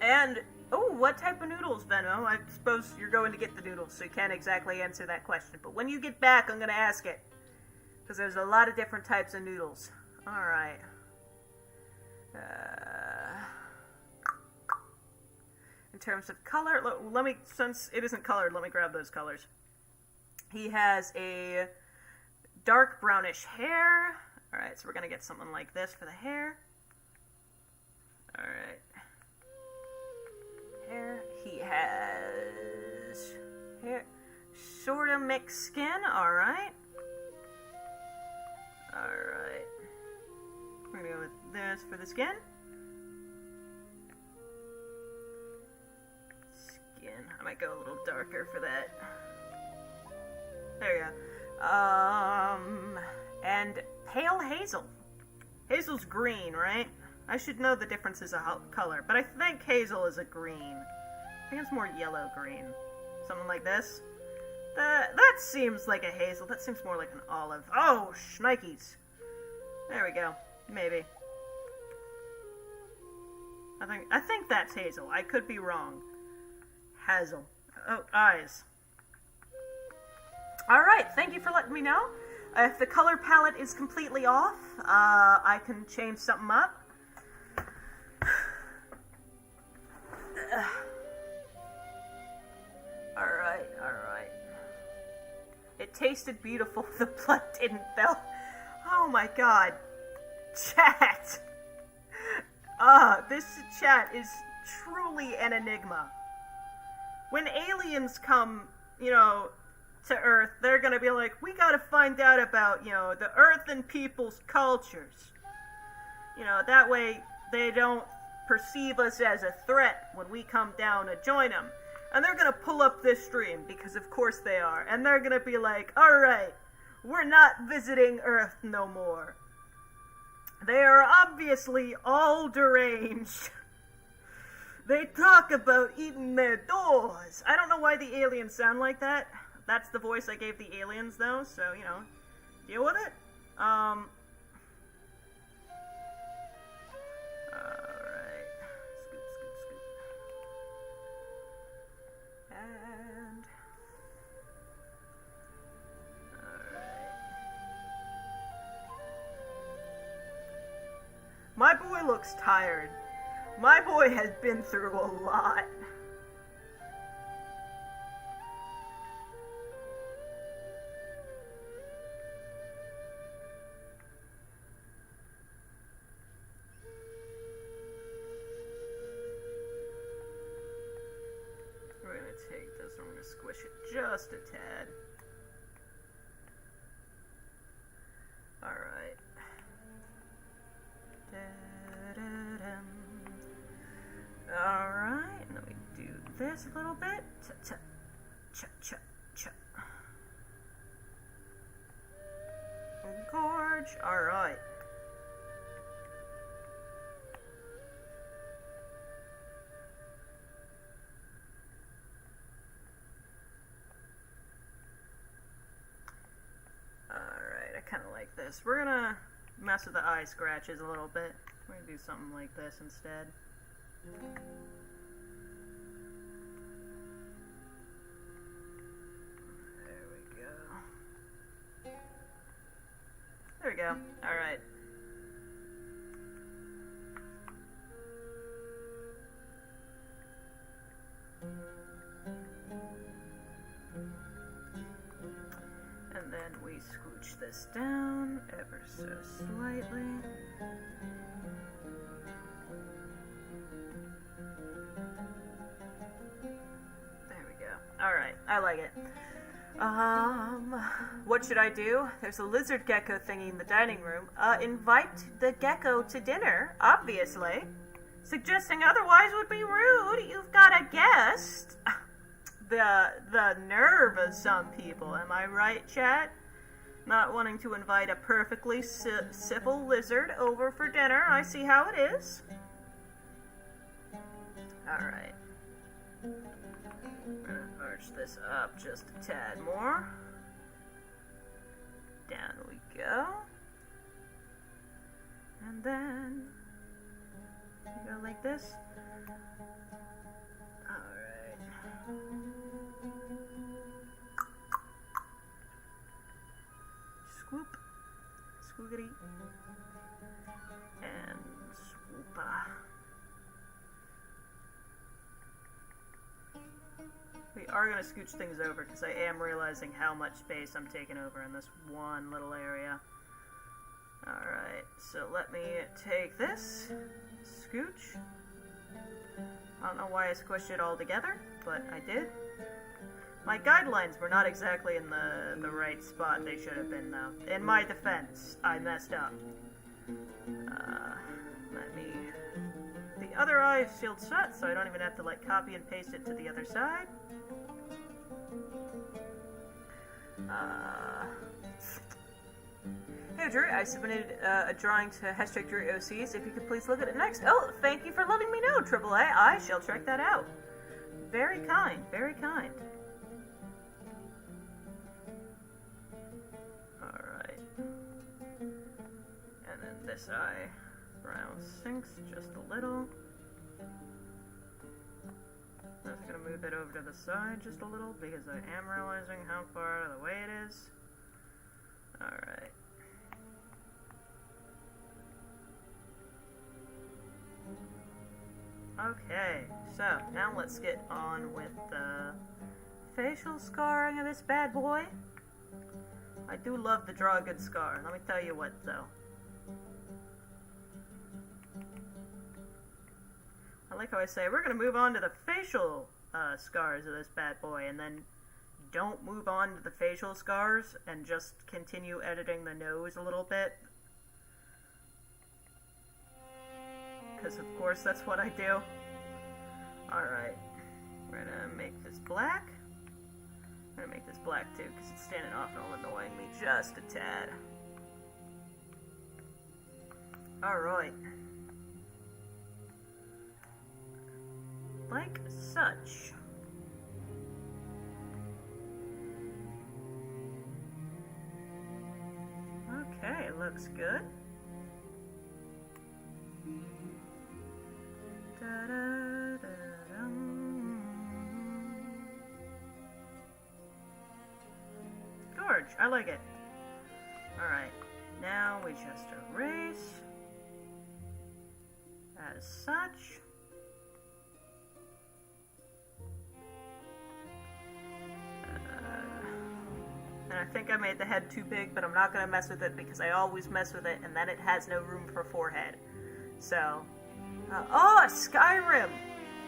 And, oh, what type of noodles, Venmo? I suppose you're going to get the noodles, so you can't exactly answer that question. But when you get back, I'm going to ask it. Because there's a lot of different types of noodles. All right. In terms of color, let me, since it isn't colored, let me grab those colors. He has a dark brownish hair. All right, so we're going to get something like this for the hair. All right. Hair. He has hair, sort of mixed skin. All right. All right. We're gonna go with this for the skin. Skin. I might go a little darker for that. There you go. And pale hazel. Hazel's green, right? I should know the differences of color, but I think hazel is a green. I think it's more yellow-green. Something like this. That seems like a hazel. That seems more like an olive. Oh, shnikes. There we go. Maybe. I think that's hazel. I could be wrong. Hazel. Oh, eyes. Alright, thank you for letting me know. If the color palette is completely off, I can change something up. Alright. It tasted beautiful, the blood didn't fill. Oh my god. Chat! This chat is truly an enigma. When aliens come, to Earth, they're gonna be like, we gotta find out about, the Earth and people's cultures. That way they don't perceive us as a threat when we come down to join them. And they're gonna pull up this stream, because of course they are. And they're gonna be like, alright, we're not visiting Earth no more. They are obviously all deranged. They talk about eating their doors. I don't know why the aliens sound like that. That's the voice I gave the aliens, though, so, deal with it. Alright. Scoop. And... My boy looks tired. My boy has been through a lot. We're gonna take this and we're gonna squish it just a tad. Alright. Alright, let me do this a little bit. Cha. Gorge. Alright. Alright, I kind of like this. We're gonna mess with the eye scratches a little bit. We're gonna do something like this instead. There we go. Alright. And then we scooch this down ever so slightly. There we go. Alright, I like it. What should I do? There's a lizard gecko thingy in the dining room. Invite the gecko to dinner, obviously. Suggesting otherwise would be rude. You've got a guest. The nerve of some people, am I right, chat? Not wanting to invite a perfectly civil lizard over for dinner. I see how it is. Alright. I'm gonna arch this up just a tad more. Down we go. And then go like this. Alright. Swoop. Swoogity. And swoopa. We are going to scooch things over because I am realizing how much space I'm taking over in this one little area. Alright, so let me take this, scooch. I don't know why I squished it all together, but I did. My guidelines were not exactly in the right spot they should have been, though. In my defense, I messed up. Let me... The other eye is sealed shut, so I don't even have to, like, copy and paste it to the other side. Hey Drew, I submitted a drawing to hashtag DrewOCs. If you could please look at it next. Oh, thank you for letting me know, AAA. I shall check that out. Very kind, very kind. Alright. And then this eye brow sinks just a little. I'm just going to move it over to the side just a little because I am realizing how far out of the way it is. Alright. Okay, so now let's get on with the facial scarring of this bad boy. I do love the draw a good scar. Let me tell you what, though. I like how I say, we're going to move on to the facial scars of this bad boy, and then don't move on to the facial scars, and just continue editing the nose a little bit. Because, of course, that's what I do. Alright. We're going to make this black. I'm going to make this black, too, because it's standing off and annoying me just a tad. Alright. Like such. Okay, looks good. Gorge, I like it. Alright, now we just erase as such. And I think I made the head too big, but I'm not going to mess with it because I always mess with it, and then it has no room for forehead. So, oh, Skyrim!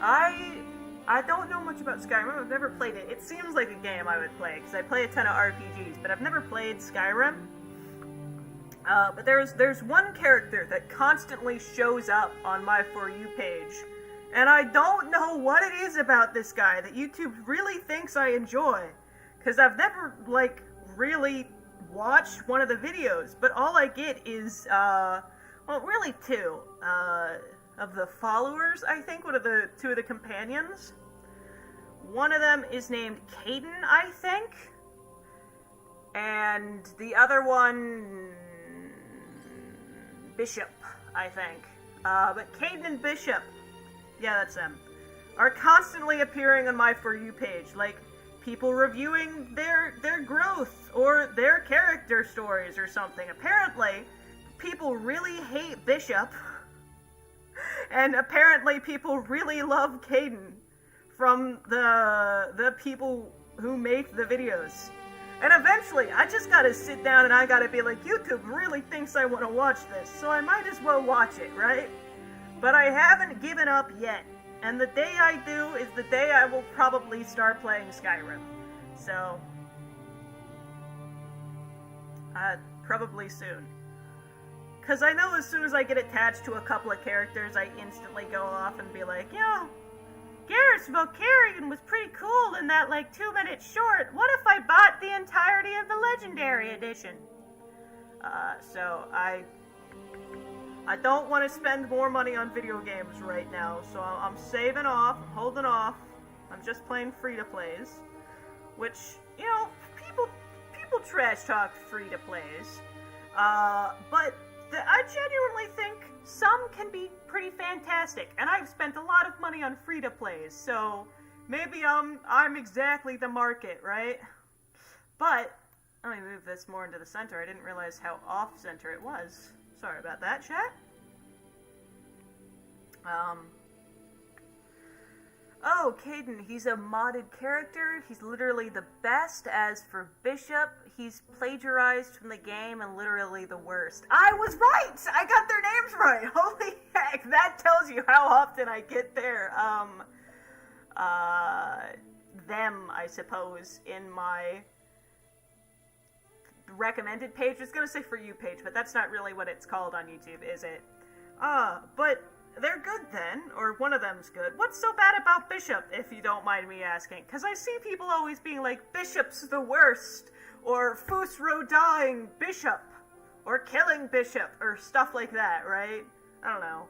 I don't know much about Skyrim. I've never played it. It seems like a game I would play, because I play a ton of RPGs, but I've never played Skyrim. But there's one character that constantly shows up on my For You page, and I don't know what it is about this guy that YouTube really thinks I enjoy. Because I've never, like, really watch one of the videos, but all I get is, well, really two, of the followers, I think, two of the companions. One of them is named Caden, I think, and the other one, Bishop, I think. But Caden and Bishop, yeah, that's them, are constantly appearing on my For You page, like, people reviewing their growth, or their character stories or something. Apparently, people really hate Bishop, and apparently people really love Caden from the people who make the videos. And eventually, I just gotta sit down and I gotta be like, YouTube really thinks I want to watch this, so I might as well watch it, right? But I haven't given up yet. And the day I do is the day I will probably start playing Skyrim. So, probably soon. Because I know as soon as I get attached to a couple of characters, I instantly go off and be like, yo, Garrett's Valkyrian was pretty cool in that, like, 2-minute short. What if I bought the entirety of the Legendary Edition? So I don't want to spend more money on video games right now, so I'm saving off, I'm holding off. I'm just playing free-to-plays, which, you know, people trash talk free-to-plays, but I genuinely think some can be pretty fantastic, and I've spent a lot of money on free-to-plays, so maybe I'm exactly the market, right? But let me move this more into the center. I didn't realize how off-center it was. Sorry about that, chat. Oh, Caden, he's a modded character. He's literally the best. As for Bishop, he's plagiarized from the game and literally the worst. I was right! I got their names right! Holy heck, that tells you how often I get there. Them, I suppose, in my recommended page. I was gonna say For You page, but that's not really what it's called on YouTube, is it? But they're good then, or one of them's good. What's so bad about Bishop, if you don't mind me asking? Because I see people always being like, Bishop's the worst, or Fusro dying Bishop, or killing Bishop, or stuff like that, right? I don't know.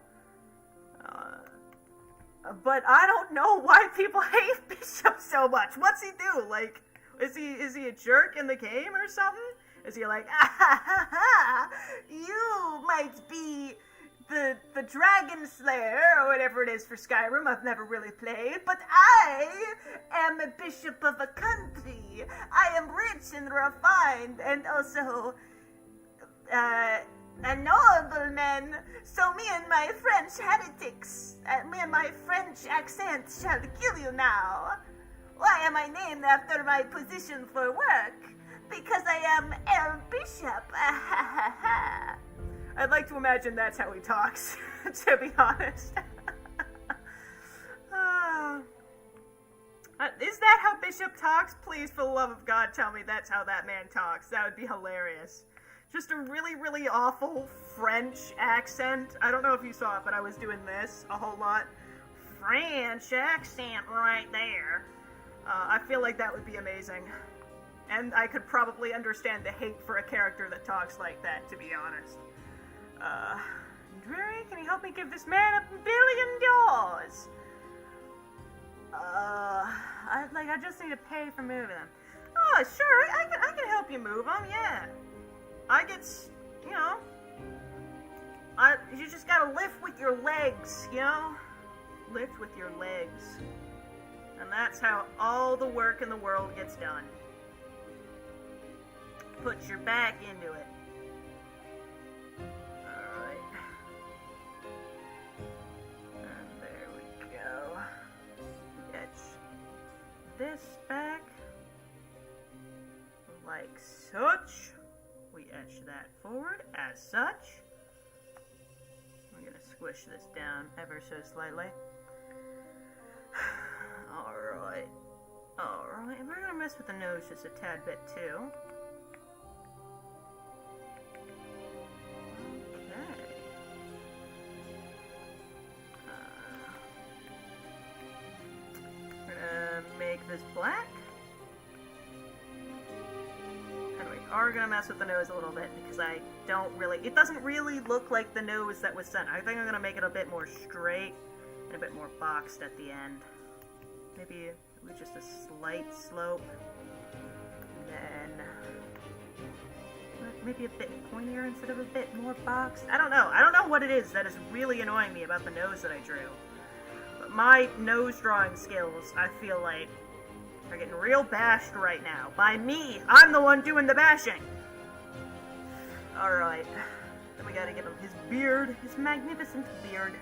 But I don't know why people hate Bishop so much. What's he do? Like, is he a jerk in the game or something? Is he like, ah ha ha ha, you might be the Dragon Slayer, or whatever it is for Skyrim, I've never really played, but I am a bishop of a country. I am rich and refined, and also, a nobleman, so me and my French heretics, me and my French accent shall kill you now. Why am I named after my position for work? Because I am El Bishop. I'd like to imagine that's how he talks, to be honest. Is that how Bishop talks? Please, for the love of God, tell me that's how that man talks. That would be hilarious. Just a really, really awful French accent. I don't know if you saw it, but I was doing this a whole lot. French accent right there. I feel like that would be amazing. And I could probably understand the hate for a character that talks like that, to be honest. Drury, can you help me give this man $1 billion? I just need to pay for moving them. Oh, sure, I can help you move them, yeah. I get, you know, you just gotta lift with your legs, you know? Lift with your legs. And that's how all the work in the world gets done. Put your back into it. Alright. And there we go. Etch this back. Like such. We etch that forward as such. We're gonna squish this down ever so slightly. Alright. Alright, and we're gonna mess with the nose just a tad bit too. Okay. We're gonna make this black. How do we are gonna mess with the nose a little bit because it doesn't really look like the nose that was sent. I think I'm gonna make it a bit more straight and a bit more boxed at the end. Maybe with just a slight slope. And then maybe a bit pointier instead of a bit more boxed. I don't know. I don't know what it is that is really annoying me about the nose that I drew. But my nose drawing skills, I feel like, are getting real bashed right now. By me! I'm the one doing the bashing! Alright. Then we gotta give him his beard. His magnificent beard.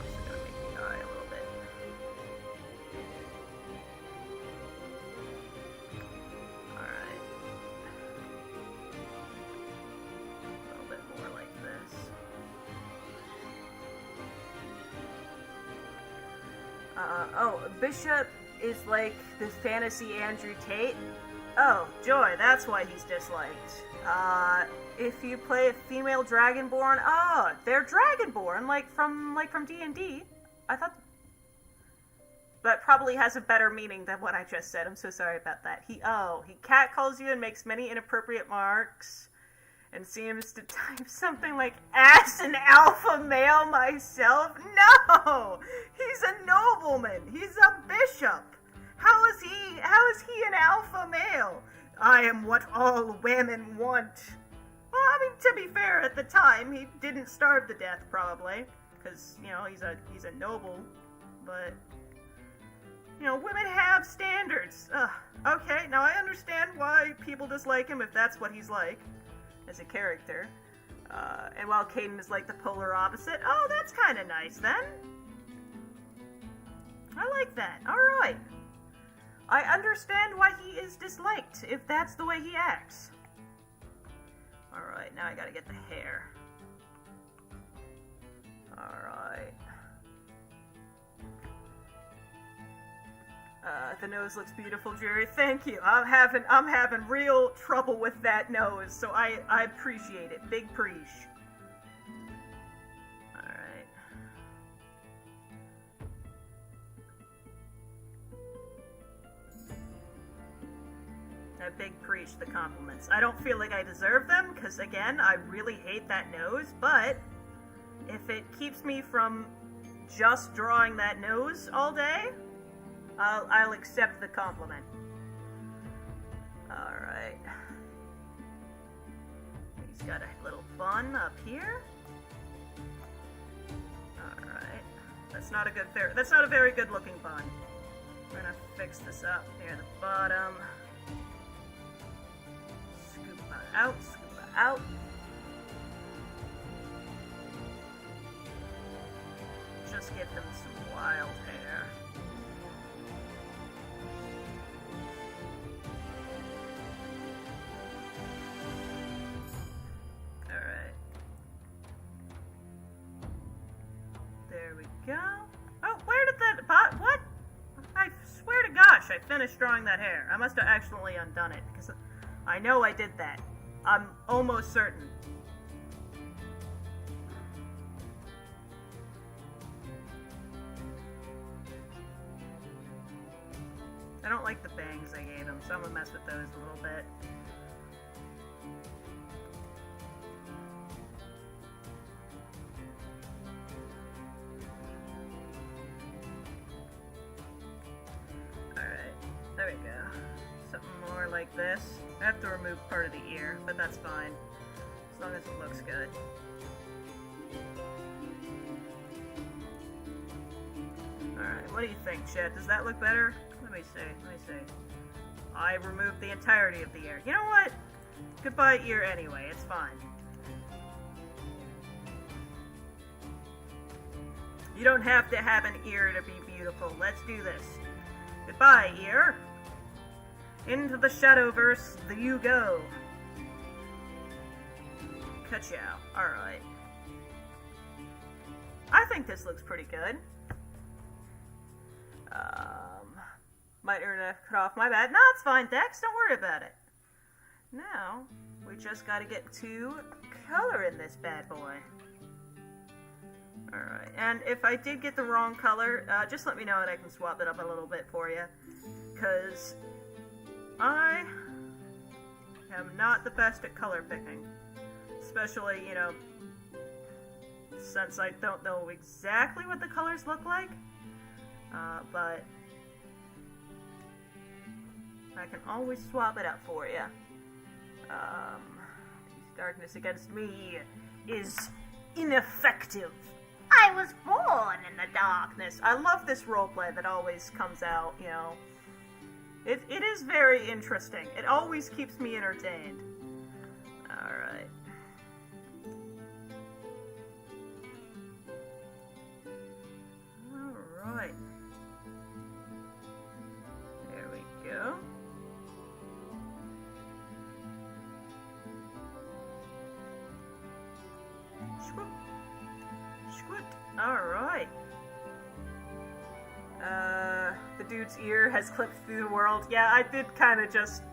Just gonna make the eye a little bit. Alright. A little bit more like this. Oh, Bishop is like the fantasy Andrew Tate. Oh, joy, that's why he's disliked. If you play a female Dragonborn, oh, they're Dragonborn, like from D&D. I thought that probably has a better meaning than what I just said. I'm so sorry about that. He catcalls you and makes many inappropriate marks. And seems to type something like, as an alpha male myself? No! He's a nobleman! He's a bishop! How is he an alpha male? I am what all women want. Well, I mean, to be fair, at the time, he didn't starve to death, probably. Because, you know, he's a noble. But, you know, women have standards. Okay, now I understand why people dislike him if that's what he's like. As a character. And while Caden is like the polar opposite. Oh, that's kind of nice then. I like that. Alright. I understand why he is disliked, if that's the way he acts. Alright, now I gotta get the hair. Alright. The nose looks beautiful, Jerry. Thank you. I'm having real trouble with that nose, so I appreciate it. Big preach. Alright. I big preach the compliments. I don't feel like I deserve them, because again, I really hate that nose, but if it keeps me from just drawing that nose all day, I'll accept the compliment. Alright. He's got a little bun up here. Alright. That's not a very good looking bun. We're gonna fix this up near the bottom. Scoop it out, scoop it out. Just give him some wild hair. Go. Oh, where did that what? I swear to gosh, I finished drawing that hair. I must have accidentally undone it, because I know I did that. I'm almost certain. I don't like the bangs I gave him, so I'm gonna mess with those a little bit. There we go. Something more like this. I have to remove part of the ear, but that's fine. As long as it looks good. Alright, what do you think, Chet? Does that look better? Let me see. I removed the entirety of the ear. You know what? Goodbye ear anyway, it's fine. You don't have to have an ear to be beautiful. Let's do this. Goodbye, ear. Into the Shadowverse you go. Ka-chow. Alright. I think this looks pretty good. Might earn a cut off, my bad. No, it's fine, Dex. Don't worry about it. Now, we just gotta get to color in this bad boy. Alright, and if I did get the wrong color, just let me know and I can swap it up a little bit for you. Because I am not the best at color picking. Especially, you know, since I don't know exactly what the colors look like. But I can always swap it up for you. Darkness against me is ineffective. I was born in the darkness. I love this roleplay that always comes out, you know. It is very interesting. It always keeps me entertained. Alright. Alright. There we go. Swoop. Swoop. Alright. The dude's ear has clipped through the world. Yeah, I did kind of just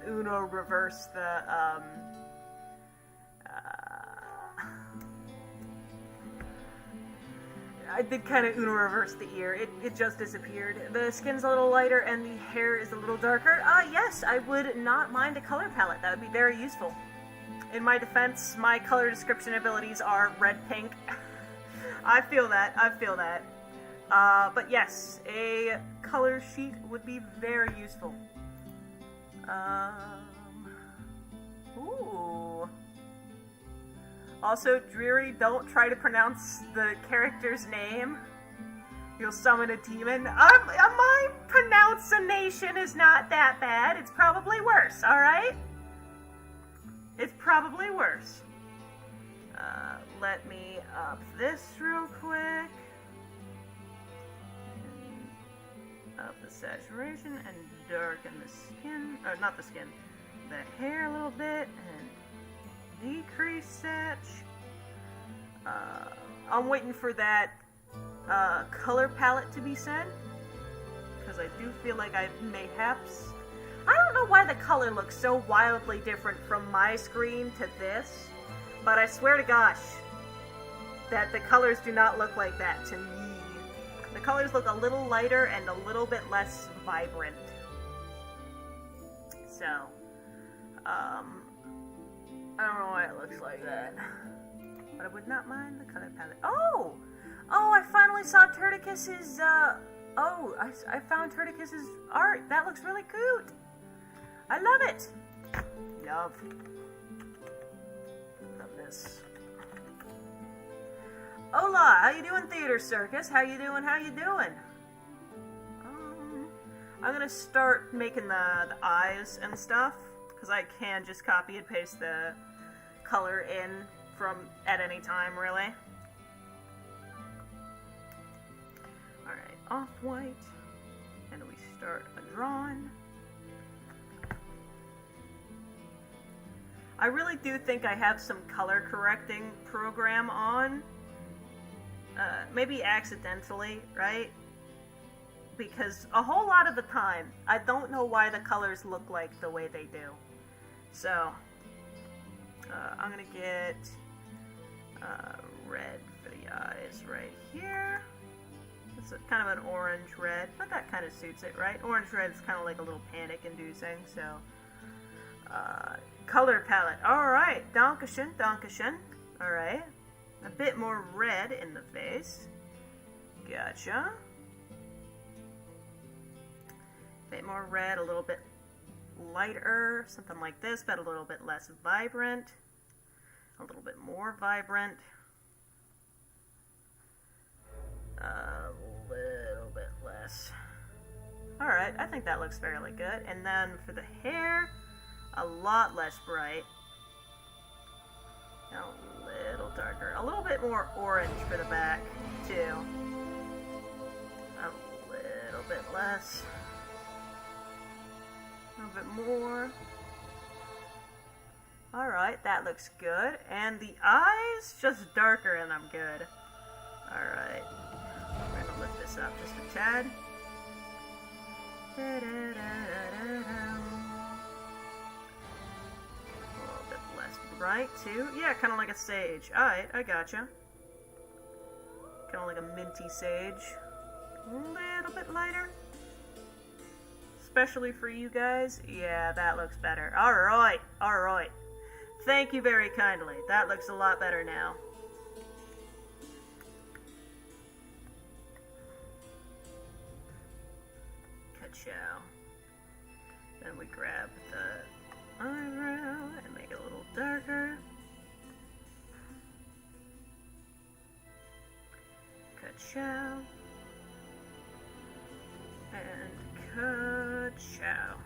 Uno reverse the, I did kind of Uno reverse the ear. It just disappeared. The skin's a little lighter and the hair is a little darker. Yes, I would not mind a color palette. That would be very useful. In my defense, my color description abilities are red-pink. I feel that. But yes, a color sheet would be very useful. Ooh. Also, Dreary, don't try to pronounce the character's name. You'll summon a demon. My pronunciation is not that bad. It's probably worse, alright? It's probably worse. Let me up this real quick. Up the saturation and darken the skin, or not the skin, the hair a little bit, and decrease sat. I'm waiting for that color palette to be sent, because I do feel like I mayhaps... I don't know why the color looks so wildly different from my screen to this, but I swear to gosh, that the colors do not look like that to me. The colors look a little lighter and a little bit less vibrant. So, I don't know why it looks like that. But I would not mind the color palette. Oh! Oh, I finally saw Turticus's, I found Turticus's art. That looks really cute. I love it. Love this. Hola, how you doing, Theater Circus? How you doing? I'm gonna start making the eyes and stuff, because I can just copy and paste the color in from at any time, really. Alright, off-white, and we start a drawing. I really do think I have some color correcting program on. Maybe accidentally, right? Because a whole lot of the time, I don't know why the colors look like the way they do. So, I'm gonna get red for the eyes right here. It's kind of an orange red, but that kind of suits it, right? Orange red is kind of like a little panic-inducing, so... color palette. Alright, Dankeschön. Alright. A bit more red in the face. Gotcha. Bit more red, a little bit lighter, something like this, but a little bit less vibrant. A little bit more vibrant. A little bit less. Alright, I think that looks fairly good. And then for the hair, a lot less bright. A little darker. A little bit more orange for the back, too. A little bit less. A little bit more. Alright, that looks good. And the eyes, just darker and I'm good. Alright. We're gonna lift this up just a tad. A little bit less bright, too. Yeah, kind of like a sage. Alright, I gotcha. Kind of like a minty sage. A little bit lighter. Especially for you guys. Yeah, that looks better. Alright, alright. Thank you very kindly. That looks a lot better now. Ka-chow. Then we grab the eyebrow and make it a little darker. Ka-chow. And ka-chow.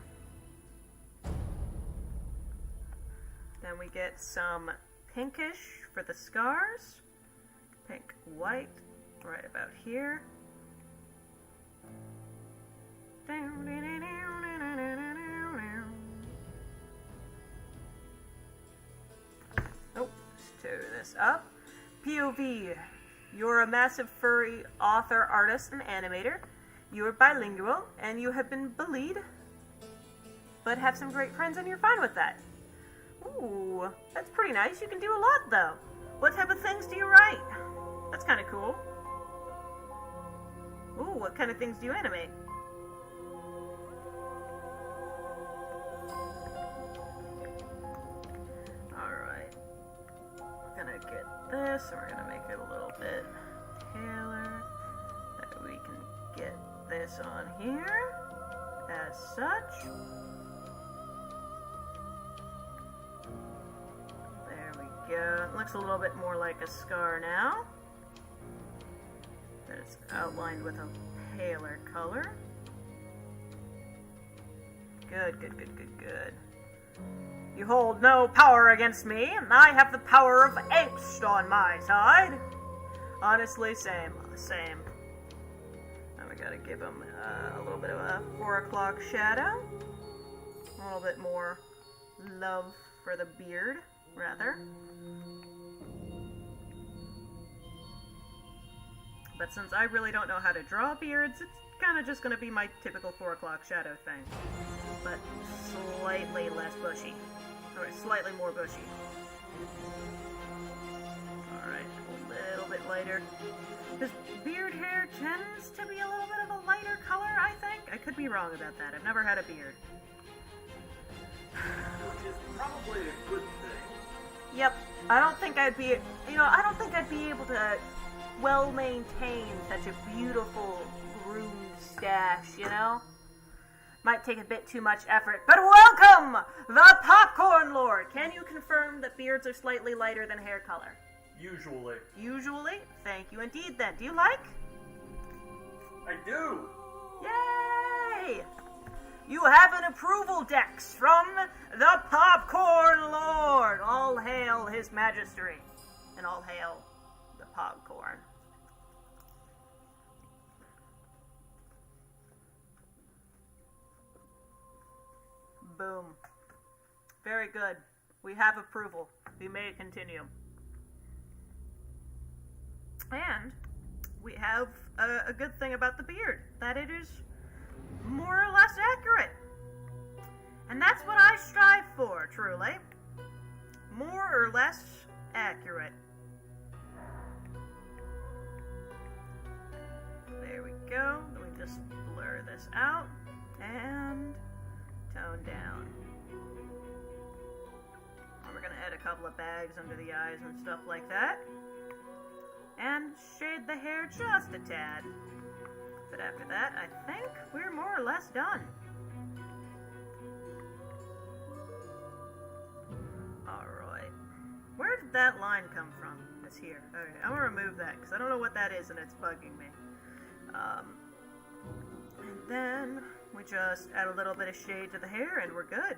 Then we get some pinkish for the scars. Pink, white, right about here. Oh, stir this up. POV. You're a massive furry author, artist, and animator. You are bilingual, and you have been bullied, but have some great friends, and you're fine with that. Ooh, that's pretty nice. You can do a lot, though. What type of things do you write? That's kind of cool. Ooh, what kind of things do you animate? Alright. We're gonna get this, and we're gonna make it a little bit paler. That we can get this on here, as such. It looks a little bit more like a scar now. That it's outlined with a paler color. Good, good, good, good, good. You hold no power against me, and I have the power of angst on my side. Honestly, same. Now we gotta give him a little bit of a 4 o'clock shadow. A little bit more love for the beard, rather. But since I really don't know how to draw beards, it's kind of just going to be my typical 4 o'clock shadow thing. But slightly less bushy. Or slightly more bushy. Alright, a little bit lighter. This beard hair tends to be a little bit of a lighter color, I think. I could be wrong about that. I've never had a beard. Which is probably a good thing. Yep. I don't think I'd be able to well maintain such a beautiful groomed stash, you know? Might take a bit too much effort. But welcome, the Popcorn Lord! Can you confirm that beards are slightly lighter than hair color? Usually. Usually? Thank you indeed then. Do you like? I do! Yay! You have an approval dex from the Popcorn Lord! All hail his majesty. And all hail the popcorn. Boom. Very good. We have approval. We may continue. And we have a good thing about the beard, that it is more or less accurate. And that's what I strive for, truly. More or less accurate. There we go. Let me just blur this out and tone down. And we're going to add a couple of bags under the eyes and stuff like that. And shade the hair just a tad. But after that, I think we're more or less done. Alright. Where did that line come from? It's here. Okay, I'm going to remove that because I don't know what that is and it's bugging me. And then we just add a little bit of shade to the hair and we're good.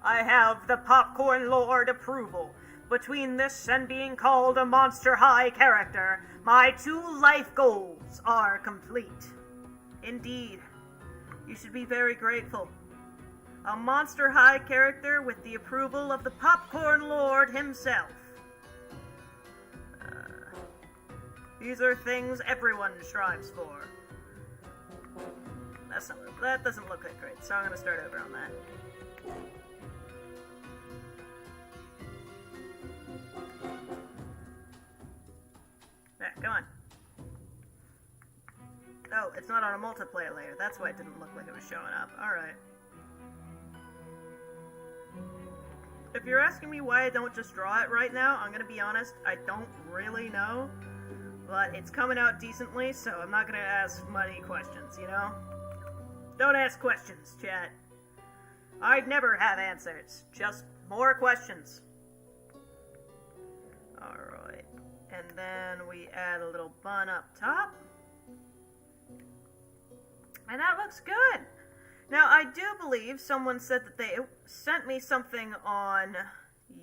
I have the Popcorn Lord approval. Between this and being called a Monster High character, my 2 life goals are complete. Indeed. You should be very grateful. A Monster High character with the approval of the Popcorn Lord himself. These are things everyone strives for. That doesn't look that great, so I'm going to start over on that. Come on. Oh, it's not on a multiplayer layer. That's why it didn't look like it was showing up. Alright. If you're asking me why I don't just draw it right now, I'm gonna be honest, I don't really know. But it's coming out decently, so I'm not gonna ask many questions, you know? Don't ask questions, chat. I'd never have answers. Just more questions. Alright. And then we add a little bun up top. And that looks good. Now, I do believe someone said that they sent me something on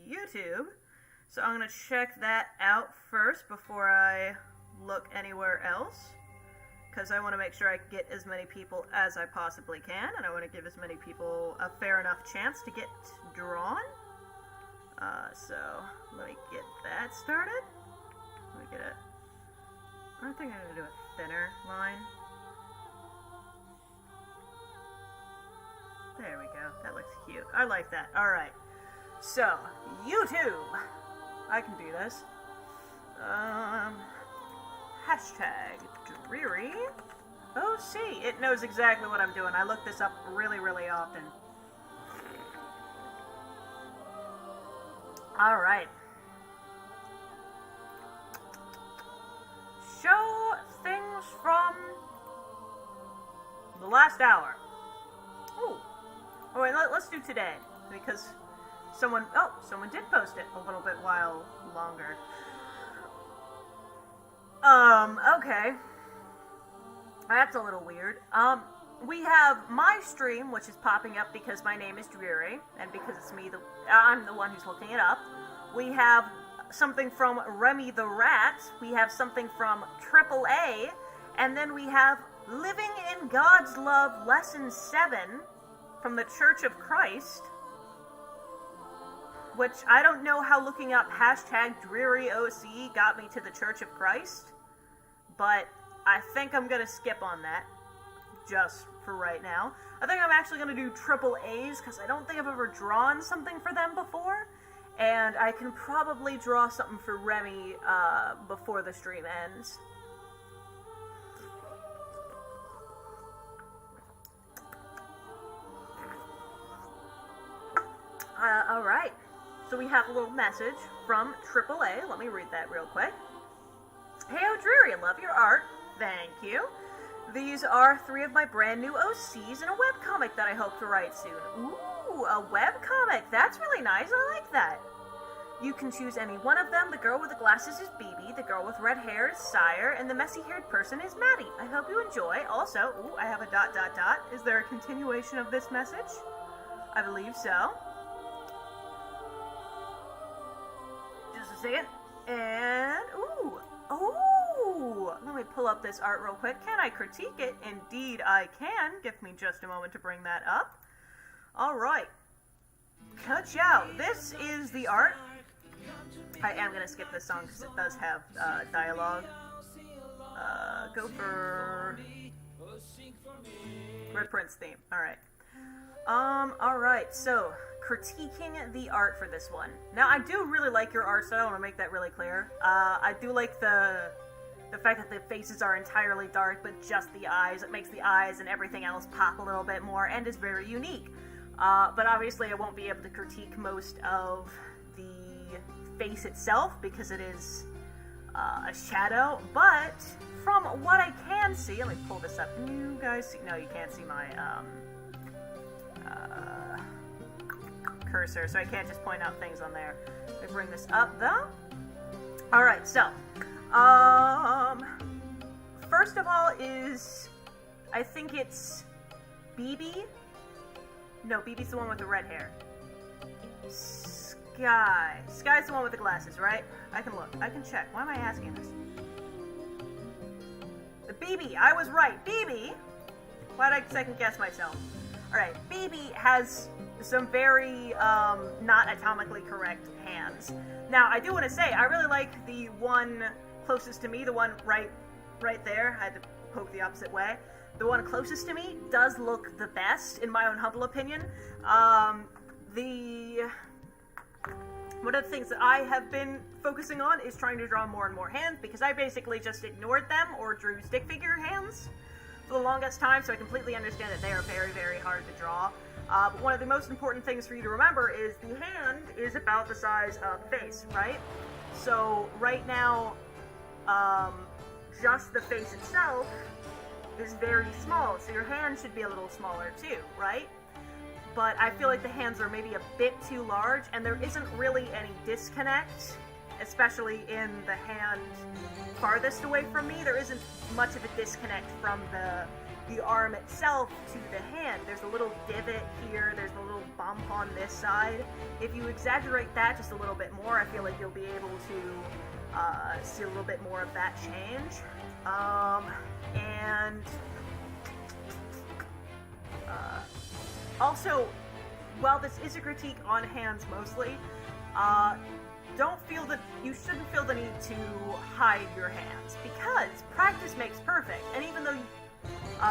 YouTube. So I'm going to check that out first before I look anywhere else. Because I want to make sure I get as many people as I possibly can. And I want to give as many people a fair enough chance to get drawn. So, let me get that started. Let me get it. I think I'm going to do a thinner line. There we go. That looks cute. I like that. Alright. So, YouTube. I can do this. Hashtag dreary. Oh, see. It knows exactly what I'm doing. I look this up really, really often. Alright. Show things from the last hour. Ooh. Oh, wait, let's do today, because someone did post it a little bit while longer. Okay. That's a little weird. We have my stream, which is popping up because my name is Dreary, and because it's me, I'm the one who's looking it up. We have something from Remy the Rat, we have something from AAA, and then we have Living in God's Love Lesson 7 from the Church of Christ, which I don't know how looking up hashtag DrearyOC got me to the Church of Christ, but I think I'm going to skip on that, just for right now. I think I'm actually going to do AAAs, because I don't think I've ever drawn something for them before, and I can probably draw something for Remy before the stream ends. Alright, so we have a little message from AAA. Let me read that real quick. Hey, Dreary, I love your art. Thank you. These are 3 of my brand new OCs in a webcomic that I hope to write soon. Ooh, a webcomic. That's really nice. I like that. You can choose any one of them. The girl with the glasses is BB, the girl with red hair is Sire, and the messy-haired person is Maddie. I hope you enjoy. Also, ooh, I have a ... Is there a continuation of this message? I believe so. Just a second. And, ooh, let me pull up this art real quick. Can I critique it? Indeed I can. Give me just a moment to bring that up. Alright. Ka-chow. This is the art. I am going to skip this song because it does have dialogue. Go for Red Prince theme. Alright. Alright, so critiquing the art for this one. Now, I do really like your art style. I want to make that really clear. I do like the fact that the faces are entirely dark, but just the eyes. It makes the eyes and everything else pop a little bit more, and is very unique. But obviously I won't be able to critique most of the face itself, because it is a shadow, but from what I can see, let me pull this up. Can you guys see? No, you can't see my cursor, so I can't just point out things on there. Let me bring this up, though. Alright, so, first of all is, I think it's BB. No, BB's the one with the red hair. Sky. Sky's the one with the glasses, right? I can look. I can check. Why am I asking this? The BB. I was right. BB. Why'd I second guess myself? Alright, BB has some very, not atomically correct hands. Now, I do want to say, I really like the one closest to me, the one right there. I had to poke the opposite way. The one closest to me does look the one of the things that I have been focusing on is trying to draw more and more hands, because I basically just ignored them or drew stick figure hands for the longest time, so I completely understand that they are very, very hard to draw. But one of the most important things for you to remember is the hand is about the size of the face, right? So right now, just the face itself is very small, so your hand should be a little smaller too, right? But I feel like the hands are maybe a bit too large, and there isn't really any disconnect, especially in the hand farthest away from me. There isn't much of a disconnect from the arm itself to the hand. There's a little divot here, there's a little bump on this side. If you exaggerate that just a little bit more, I feel like you'll be able to see a little bit more of that change. Also, while this is a critique on hands mostly, you shouldn't feel the need to hide your hands, because practice makes perfect, and even though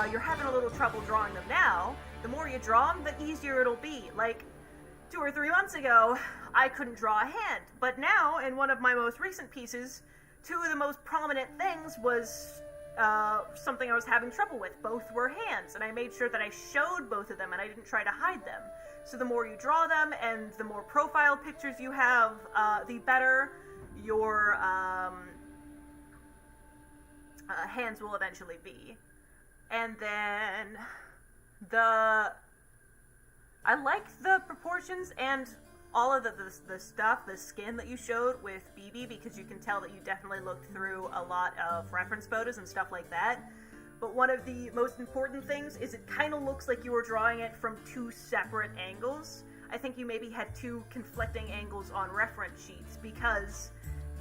you're having a little trouble drawing them now, the more you draw them, the easier it'll be. Like, 2 or 3 months ago, I couldn't draw a hand, but now, in one of my most recent pieces, 2 of the most prominent things was something I was having trouble with. Both were hands, and I made sure that I showed both of them, and I didn't try to hide them. So the more you draw them, and the more profile pictures you have, the better your hands will eventually be. And then I like the proportions and all of the stuff, the skin that you showed with BB, because you can tell that you definitely looked through a lot of reference photos and stuff like that. But one of the most important things is it kind of looks like you were drawing it from 2 separate angles. I think you maybe had 2 conflicting angles on reference sheets, because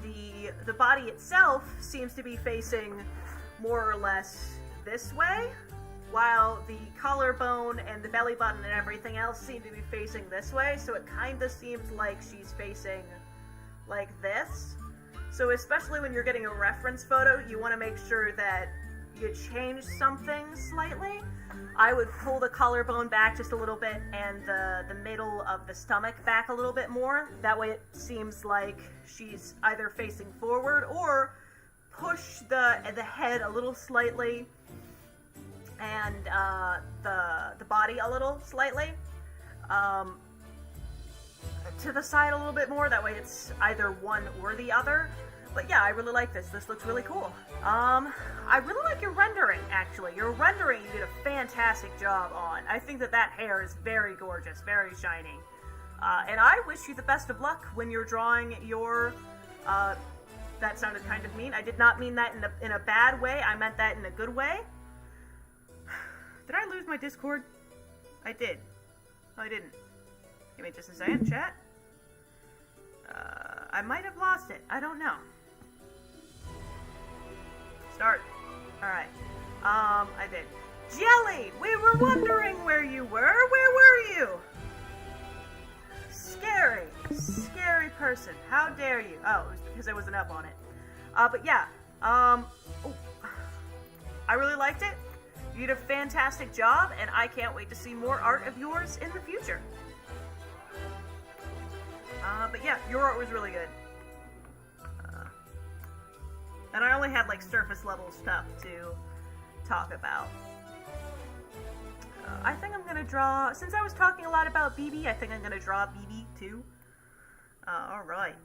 the body itself seems to be facing more or less this way, while the collarbone and the belly button and everything else seem to be facing this way, so it kind of seems like she's facing like this. So especially when you're getting a reference photo, you want to make sure that you change something slightly. I would pull the collarbone back just a little bit and the middle of the stomach back a little bit more. That way it seems like she's either facing forward, or push the head a little slightly and the body a little slightly to the side a little bit more. That way it's either one or the other. But yeah, I really like this. This looks really cool. I really like your rendering, actually. Your rendering you did a fantastic job on. I think that hair is very gorgeous, very shiny. And I wish you the best of luck when you're drawing your... that sounded kind of mean. I did not mean that in a bad way. I meant that in a good way. Did I lose my Discord? I did. No, I didn't. Give me just a second, chat. I might have lost it. I don't know. Start. Alright. I did. Jelly! We were wondering where you were. Where were you? Scary. Scary person. How dare you? Oh, it was because I wasn't up on it. But yeah. I really liked it. You did a fantastic job, and I can't wait to see more art of yours in the future. But yeah, your art was really good. And I only had like surface level stuff to talk about. I think I'm gonna draw, since I was talking a lot about BB, I think I'm gonna draw BB too. Alright.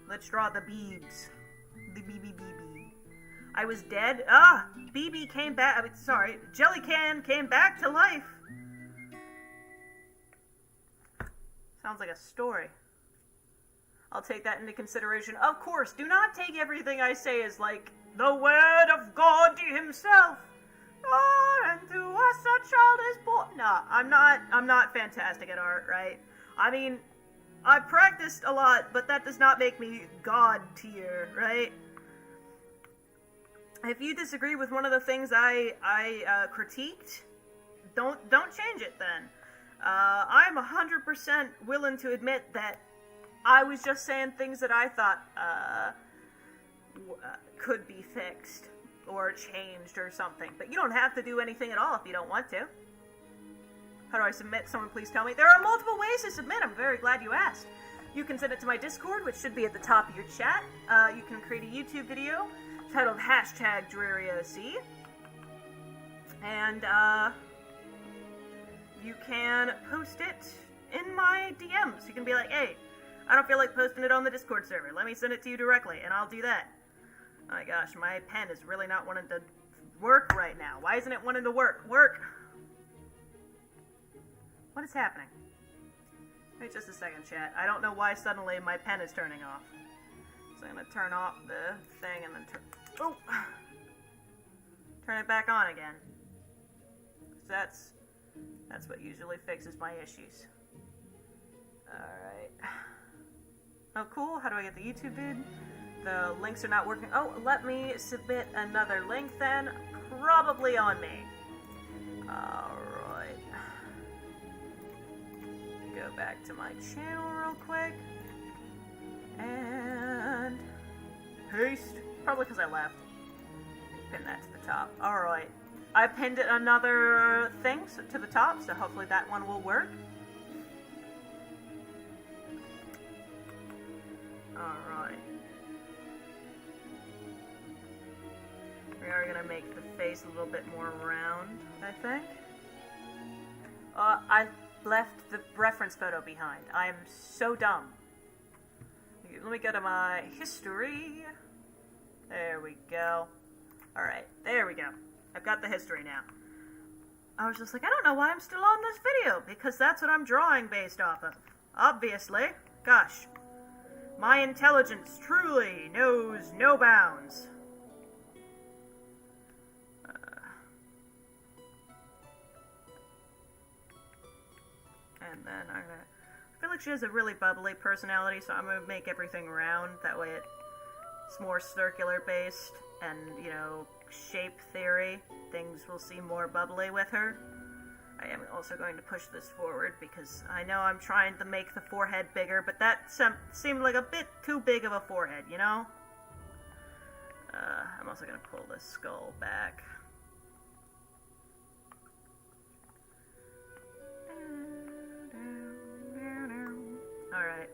Let's draw the Beebs. The BB. I was dead. BB came back. Jellycan came back to life. Sounds like a story. I'll take that into consideration. Of course, do not take everything I say as like the word of God himself. And to us a child is born. Nah, I'm not fantastic at art, right? I mean, I practiced a lot, but that does not make me God tier, right? If you disagree with one of the things I critiqued, don't change it then. I'm 100% willing to admit that I was just saying things that I thought could be fixed or changed or something. But you don't have to do anything at all if you don't want to. How do I submit? Someone please tell me. There are multiple ways to submit. I'm very glad you asked. You can send it to my Discord, which should be at the top of your chat. You can create a YouTube video titled #DrearyOC. And, you can post it in my DMs. You can be like, hey, I don't feel like posting it on the Discord server. Let me send it to you directly, and I'll do that. Oh my gosh, my pen is really not wanting to work right now. Why isn't it wanting to work? Work! What is happening? Wait just a second, chat. I don't know why suddenly my pen is turning off. So I'm gonna turn off the thing and then turn it back on again. That's what usually fixes my issues. Alright. Oh, cool. How do I get the YouTube vid? The links are not working. Oh, let me submit another link then. Probably on me. Alright. Go back to my channel real quick. And paste. Probably because I left. Pin that to the top. Alright. I pinned another thing to the top, so hopefully that one will work. Alright. We are gonna make the face a little bit more round, I think. I left the reference photo behind. I am so dumb. Let me go to my history. There we go. Alright, there we go. I've got the history now. I was just like, I don't know why I'm still on this video, because that's what I'm drawing based off of. Obviously. Gosh. My intelligence truly knows no bounds. And then I feel like she has a really bubbly personality, so I'm going to make everything round. That way it's more circular based, and, you know, shape theory. Things will seem more bubbly with her. I am also going to push this forward because I know I'm trying to make the forehead bigger, but that seemed like a bit too big of a forehead, you know? I'm also going to pull this skull back. Alright.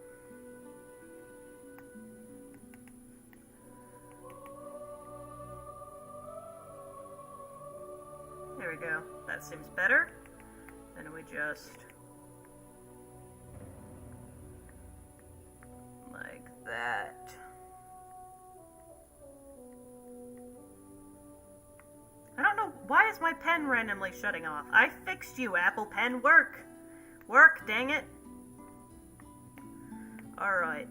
There we go. That seems better. Then we just... like that. I don't know, why is my pen randomly shutting off? I fixed you, Apple Pen. Work! Work, dang it! Alright.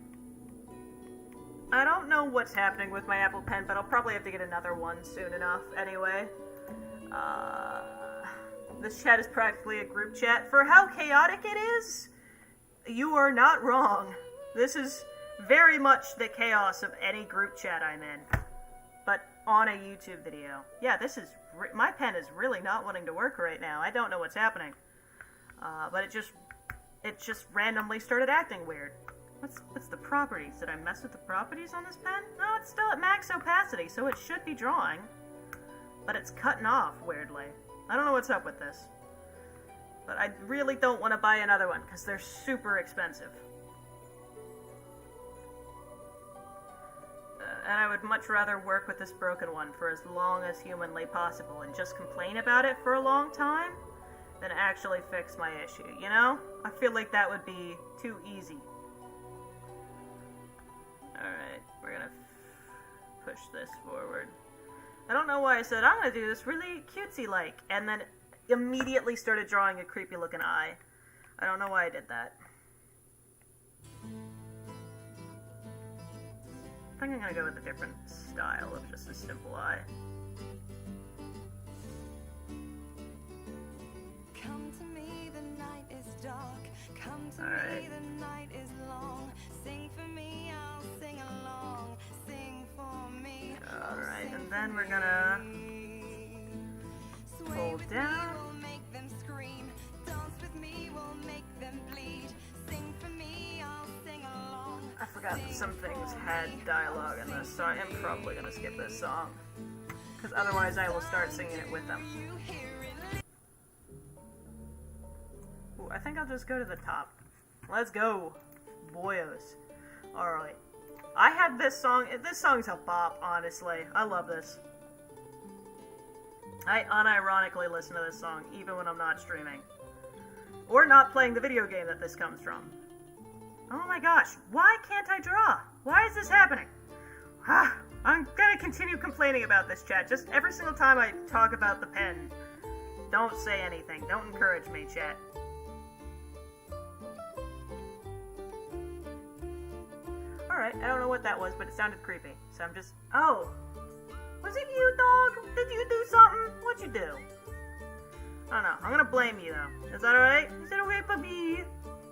I don't know what's happening with my Apple Pen, but I'll probably have to get another one soon enough anyway. This chat is practically a group chat. For how chaotic it is, you are not wrong. This is very much the chaos of any group chat I'm in. But on a YouTube video. Yeah, this is... my pen is really not wanting to work right now. I don't know what's happening. But it just randomly started acting weird. What's the properties? Did I mess with the properties on this pen? No, it's still at max opacity, so it should be drawing. But it's cutting off, weirdly. I don't know what's up with this. But I really don't want to buy another one, because they're super expensive. And I would much rather work with this broken one for as long as humanly possible, and just complain about it for a long time, than actually fix my issue, you know? I feel like that would be too easy. Alright, we're gonna push this forward. I don't know why I said I'm gonna do this really cutesy-like, and then immediately started drawing a creepy-looking eye. I don't know why I did that. I think I'm gonna go with a different style of just a simple eye. Come to me, the night is dark. Come to Alright. me, the night is long. Sing for me, I'll sing along. Sing for me. Alright, and then we're gonna pull down. We'll make them scream. Dance with me, we'll make them bleed. Sing for me, I'll sing along. I forgot that some things had dialogue in this, so I am probably gonna skip this song. Because otherwise I will start singing it with them. You hear it? Ooh, I think I'll just go to the top. Let's go! boyos. Alright. I had this song. This song's a bop, honestly. I love this. I unironically listen to this song, even when I'm not streaming. Or not playing the video game that this comes from. Oh my gosh, why can't I draw? Why is this happening? I'm gonna continue complaining about this, chat. Just every single time I talk about the pen, don't say anything. Don't encourage me, chat. Alright, I don't know what that was, but it sounded creepy. So I'm just... Oh! Was it you, dog? Did you do something? What'd you do? I don't know. I'm gonna blame you, though. Is that alright? Is it okay, puppy?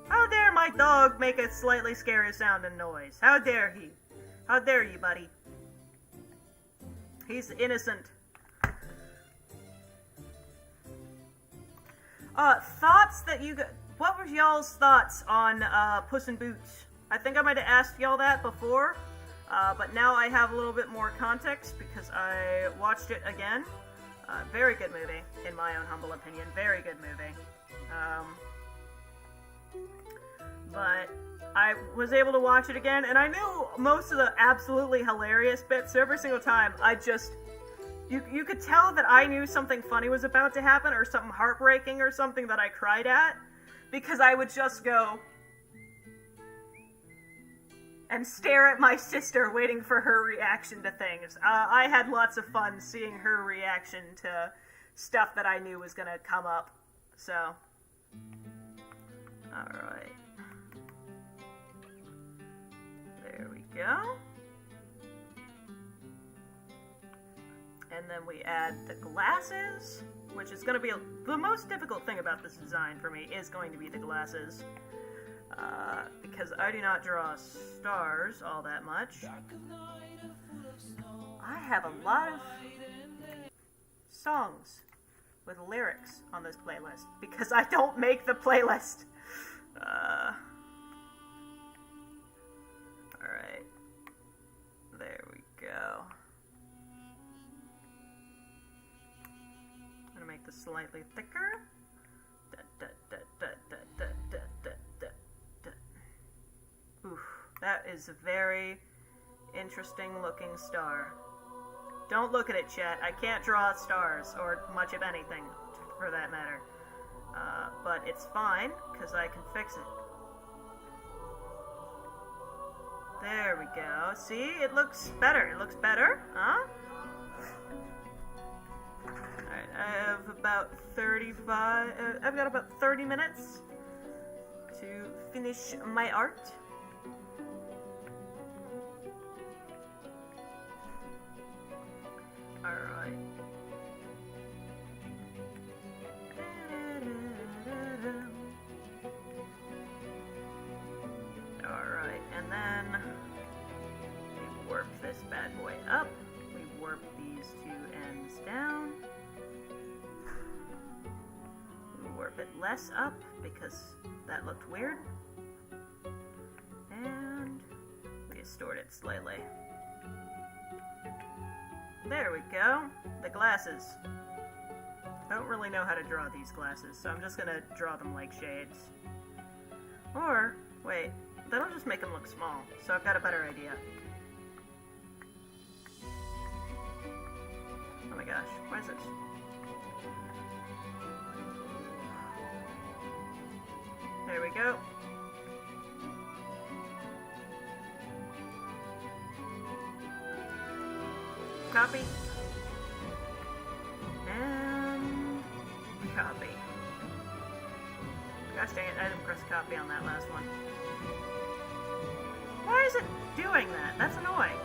How dare my dog make a slightly scary sounding noise? How dare he? How dare you, buddy? He's innocent. Thoughts that you got... What were y'all's thoughts on, Puss in Boots? I think I might have asked y'all that before, but now I have a little bit more context because I watched it again. Very good movie, in my own humble opinion. Very good movie. But I was able to watch it again, and I knew most of the absolutely hilarious bits, so every single time I just... You could tell that I knew something funny was about to happen, or something heartbreaking, or something that I cried at, because I would just go... and stare at my sister, waiting for her reaction to things. I had lots of fun seeing her reaction to stuff that I knew was gonna come up. So, alright. There we go. And then we add the glasses, which is gonna be the most difficult thing about this design for me, is going to be the glasses. Because I do not draw stars all that much. I have a lot of songs with lyrics on this playlist, because I don't make the playlist. Alright. There we go. I'm gonna make this slightly thicker. Oof, that is a very interesting looking star. Don't look at it, chat. I can't draw stars, or much of anything, for that matter. But it's fine, because I can fix it. There we go. See? It looks better. It looks better, huh? Alright, I have about 35... I've got about 30 minutes to finish my art. Alright. Alright, and then we warp this bad boy up. We warp these two ends down. We warp it less up because that looked weird. And we distort it slightly. There we go. The glasses. I don't really know how to draw these glasses, so I'm just gonna draw them like shades. Or, wait, that'll just make them look small, so I've got a better idea. Oh my gosh, what is this? There we go. Copy. And copy. Gosh dang it, I didn't press copy on that last one. Why is it doing that? That's annoying.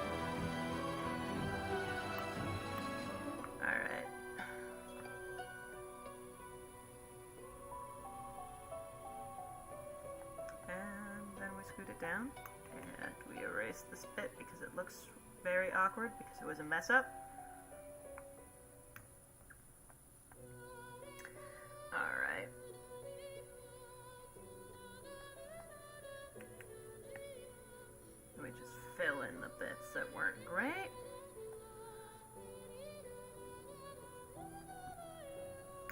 Alright. And then we scoot it down. And we erase this bit because it looks very awkward because it was a mess up. Alright. We just fill in the bits that weren't great.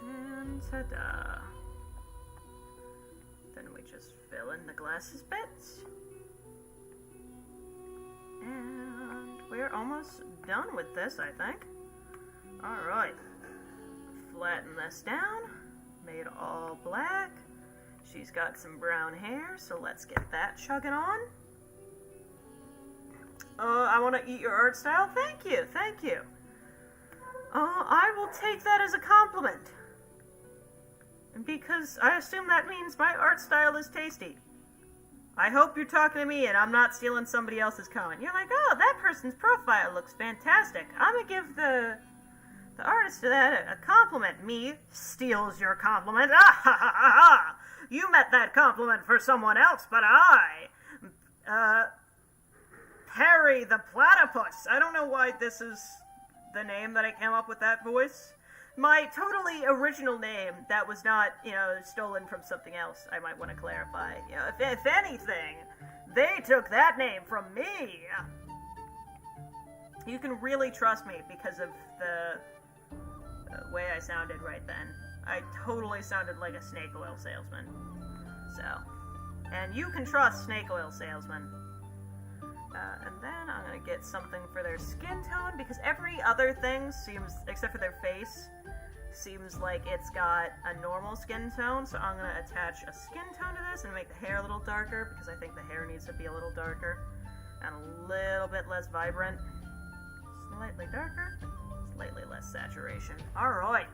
And ta-da. Then we just fill in the glasses bits. we're almost done with this, I think. Alright. Flatten this down. Made all black. She's got some brown hair, so let's get that chugging on. I want to eat your art style? Thank you, thank you. I will take that as a compliment. Because I assume that means my art style is tasty. I hope you're talking to me and I'm not stealing somebody else's comment. You're like, oh, that person's profile looks fantastic. I'm gonna give the artist to that a compliment. Me steals your compliment. Ah, ha, ha, ha, ha. You meant that compliment for someone else, but Perry the Platypus. I don't know why this is the name that I came up with that voice. My totally original name that was not, stolen from something else, I might want to clarify. If anything, they took that name from me. You can really trust me because of the way I sounded right then. I totally sounded like a snake oil salesman. So, and you can trust snake oil salesmen. And then I'm gonna get something for their skin tone, because every other thing seems, except for their face, seems like it's got a normal skin tone, so I'm gonna attach a skin tone to this and make the hair a little darker, because I think the hair needs to be a little darker, and a little bit less vibrant. Slightly darker, slightly less saturation. Alright.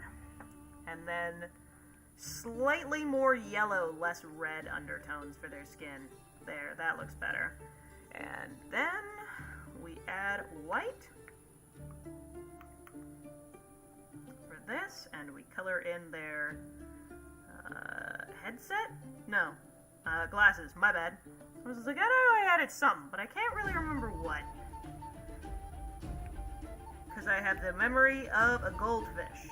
And then slightly more yellow, less red undertones for their skin. There, that looks better. And then we add white for this, and we color in their headset? No, glasses, my bad. I was like, I know I added something, but I can't really remember what. Because I have the memory of a goldfish.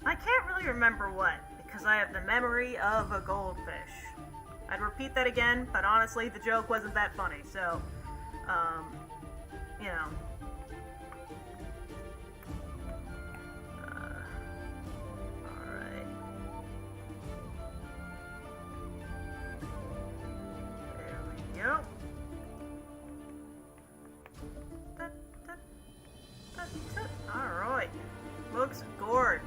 I can't really remember what, because I have the memory of a goldfish. I'd repeat that again, but honestly, the joke wasn't that funny, so, alright. There we go. Alright. Looks gorge.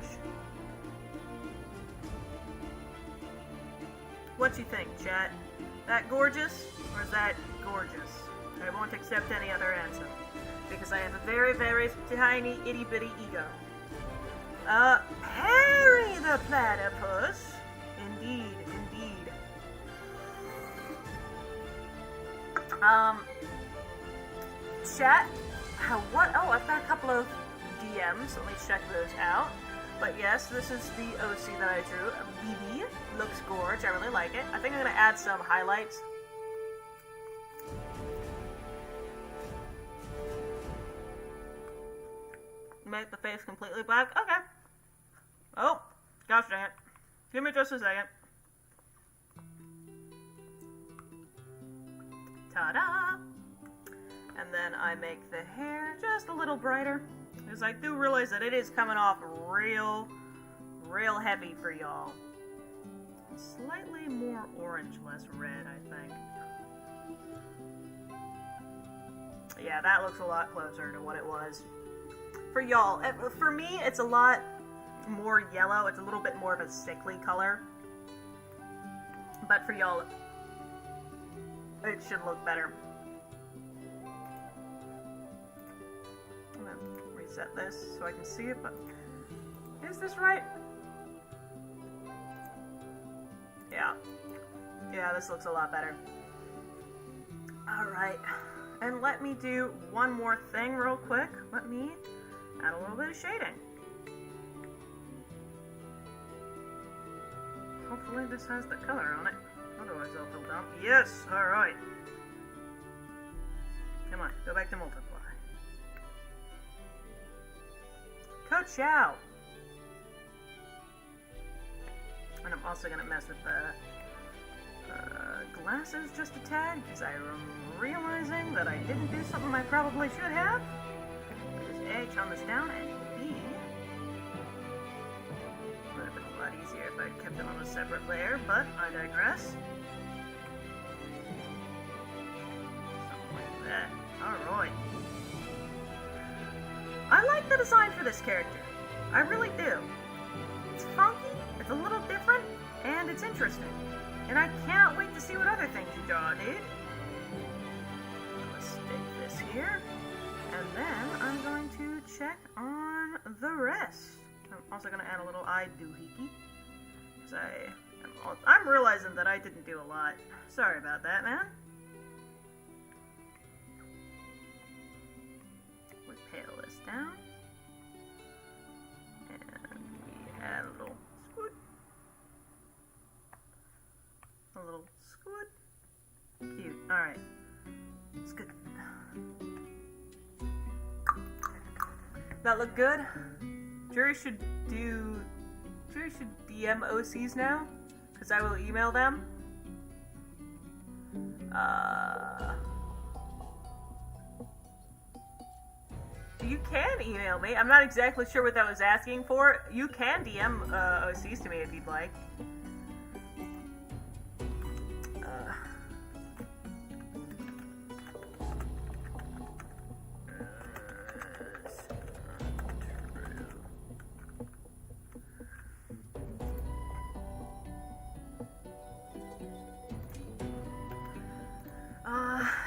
What you think, chat? That gorgeous, or is that gorgeous? I won't accept any other answer, because I have a very, very tiny, itty-bitty ego. Harry the Platypus! Indeed, indeed. Chat, what? Oh, I've got a couple of DMs, let me check those out. But yes, this is the OC that I drew. BB looks gorge. I really like it. I think I'm gonna add some highlights. Make the face completely black. Okay. Oh, gosh dang it. Give me just a second. Ta-da! And then I make the hair just a little brighter. Because I do realize that it is coming off real heavy for y'all. Slightly more orange, less red, I think. Yeah, that looks a lot closer to what it was. For y'all, for me, it's a lot more yellow. It's a little bit more of a sickly color. But for y'all, it should look better. I'm gonna reset this so I can see it, but is this right? Yeah, this looks a lot better. Alright, and let me do one more thing real quick. Let me add a little bit of shading. Hopefully this has the color on it. Otherwise I'll feel dumb. Yes! Alright. Come on, go back to multiply. Coach out! And I'm also going to mess with the glasses just a tad, because I'm realizing that I didn't do something I probably should have. Just A, tone this down, and B, would have been a lot easier if I'd kept it on a separate layer, but I digress. Something like that. Alright. like the design for this character. I really do. It's funky, it's a little different, and it's interesting. And I cannot wait to see what other things you draw, dude. Let's stick this here. And then I'm going to check on the rest. I'm also going to add a little eye doohickey. Because I'm realizing that I didn't do a lot. Sorry about that, man. We pale this down. And we add a little squid. A little squid. Cute. Alright. It's good. That look good? Jury should DM OCs now, because I will email them. You can email me. I'm not exactly sure what that was asking for. You can DM OCs to me if you'd like.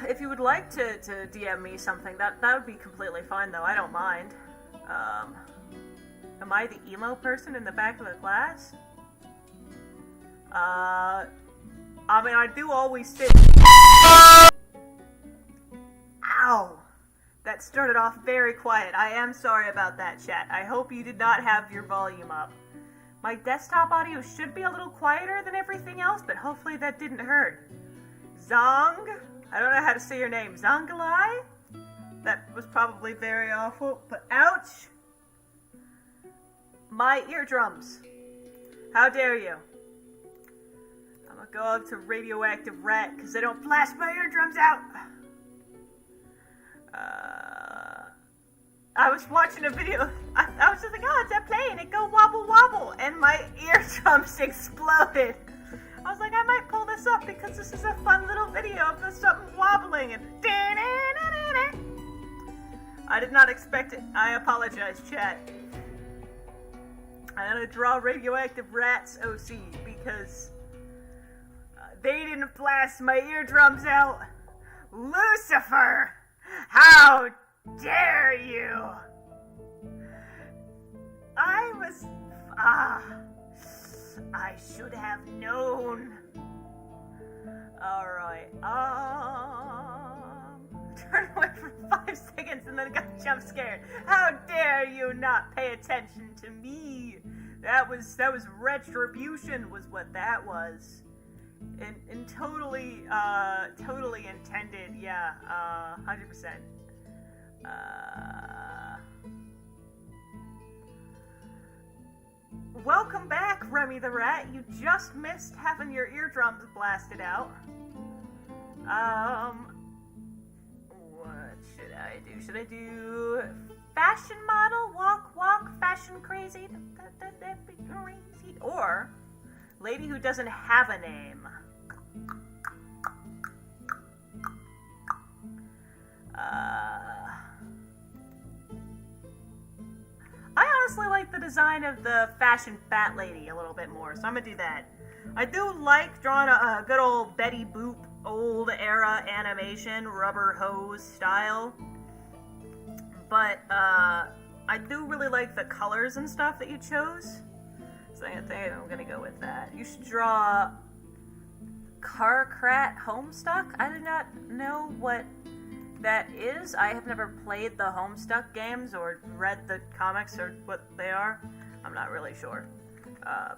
If you would like to DM me something, that would be completely fine, though. I don't mind. Am I the emo person in the back of the class? I mean, I do always sit... Ow! That started off very quiet. I am sorry about that, chat. I hope you did not have your volume up. My desktop audio should be a little quieter than everything else, but hopefully that didn't hurt. Zong? I don't know how to say your name. Zongalai? That was probably very awful, but ouch! My eardrums. How dare you? I'm gonna go up to Radioactive Rat, because they don't blast my eardrums out! I was watching a video, I was just like, oh, it's that playing, it go wobble wobble, and my eardrums exploded. I was like, I might pull this up because this is a fun little video of something wobbling and... I did not expect it. I apologize, chat. I'm gonna draw Radioactive Rats OC because they didn't blast my eardrums out. Lucifer! How dare you! I should have known. Alright, turn away for 5 seconds and then got jump scared. How dare you not pay attention to me? That was retribution was what that was. And totally intended, yeah, 100%. Welcome back, Remy the Rat. You just missed having your eardrums blasted out. What should I do? Should I do fashion model? Walk, fashion crazy? That'd be crazy. Or lady who doesn't have a name. I honestly like the design of the fashion fat lady a little bit more, so I'm gonna do that. I do like drawing a good old Betty Boop old era animation, rubber hose style, but I do really like the colors and stuff that you chose, so I think I'm gonna go with that. You should draw Carcrat Homestuck. I do not know what that is. I have never played the Homestuck games or read the comics or what they are. I'm not really sure.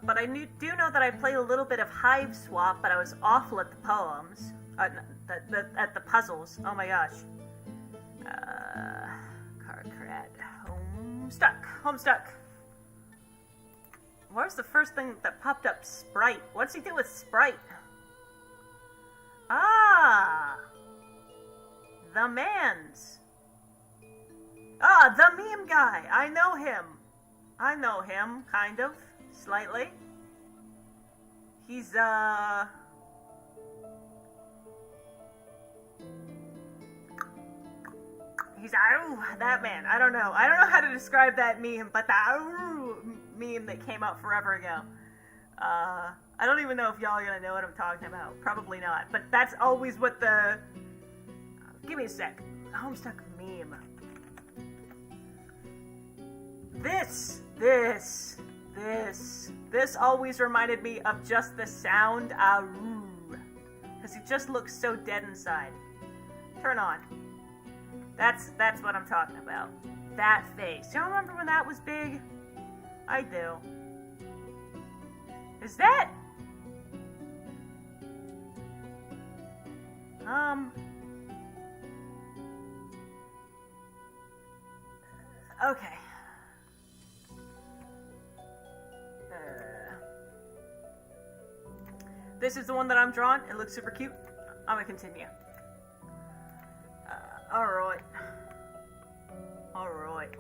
But I do know that I played a little bit of Hive Swap, but I was awful at the poems. At the puzzles. Oh my gosh. Carcrat Homestuck. Where's the first thing that popped up? Sprite. What's he do with Sprite? Ah! The Mans. Ah, the meme guy. I know him, kind of, slightly. He's He's that man. I don't know how to describe that meme, but the meme that came out forever ago. I don't even know if y'all are gonna know what I'm talking about. Probably not. But that's always what the... give me a sec. Homestuck meme. This always reminded me of just the sound because he just looks so dead inside. Turn on. That's what I'm talking about. That face. Y'all remember when that was big? I do. Is that... okay. This is the one that I'm drawing. It looks super cute. I'm gonna continue. Alright. Alright.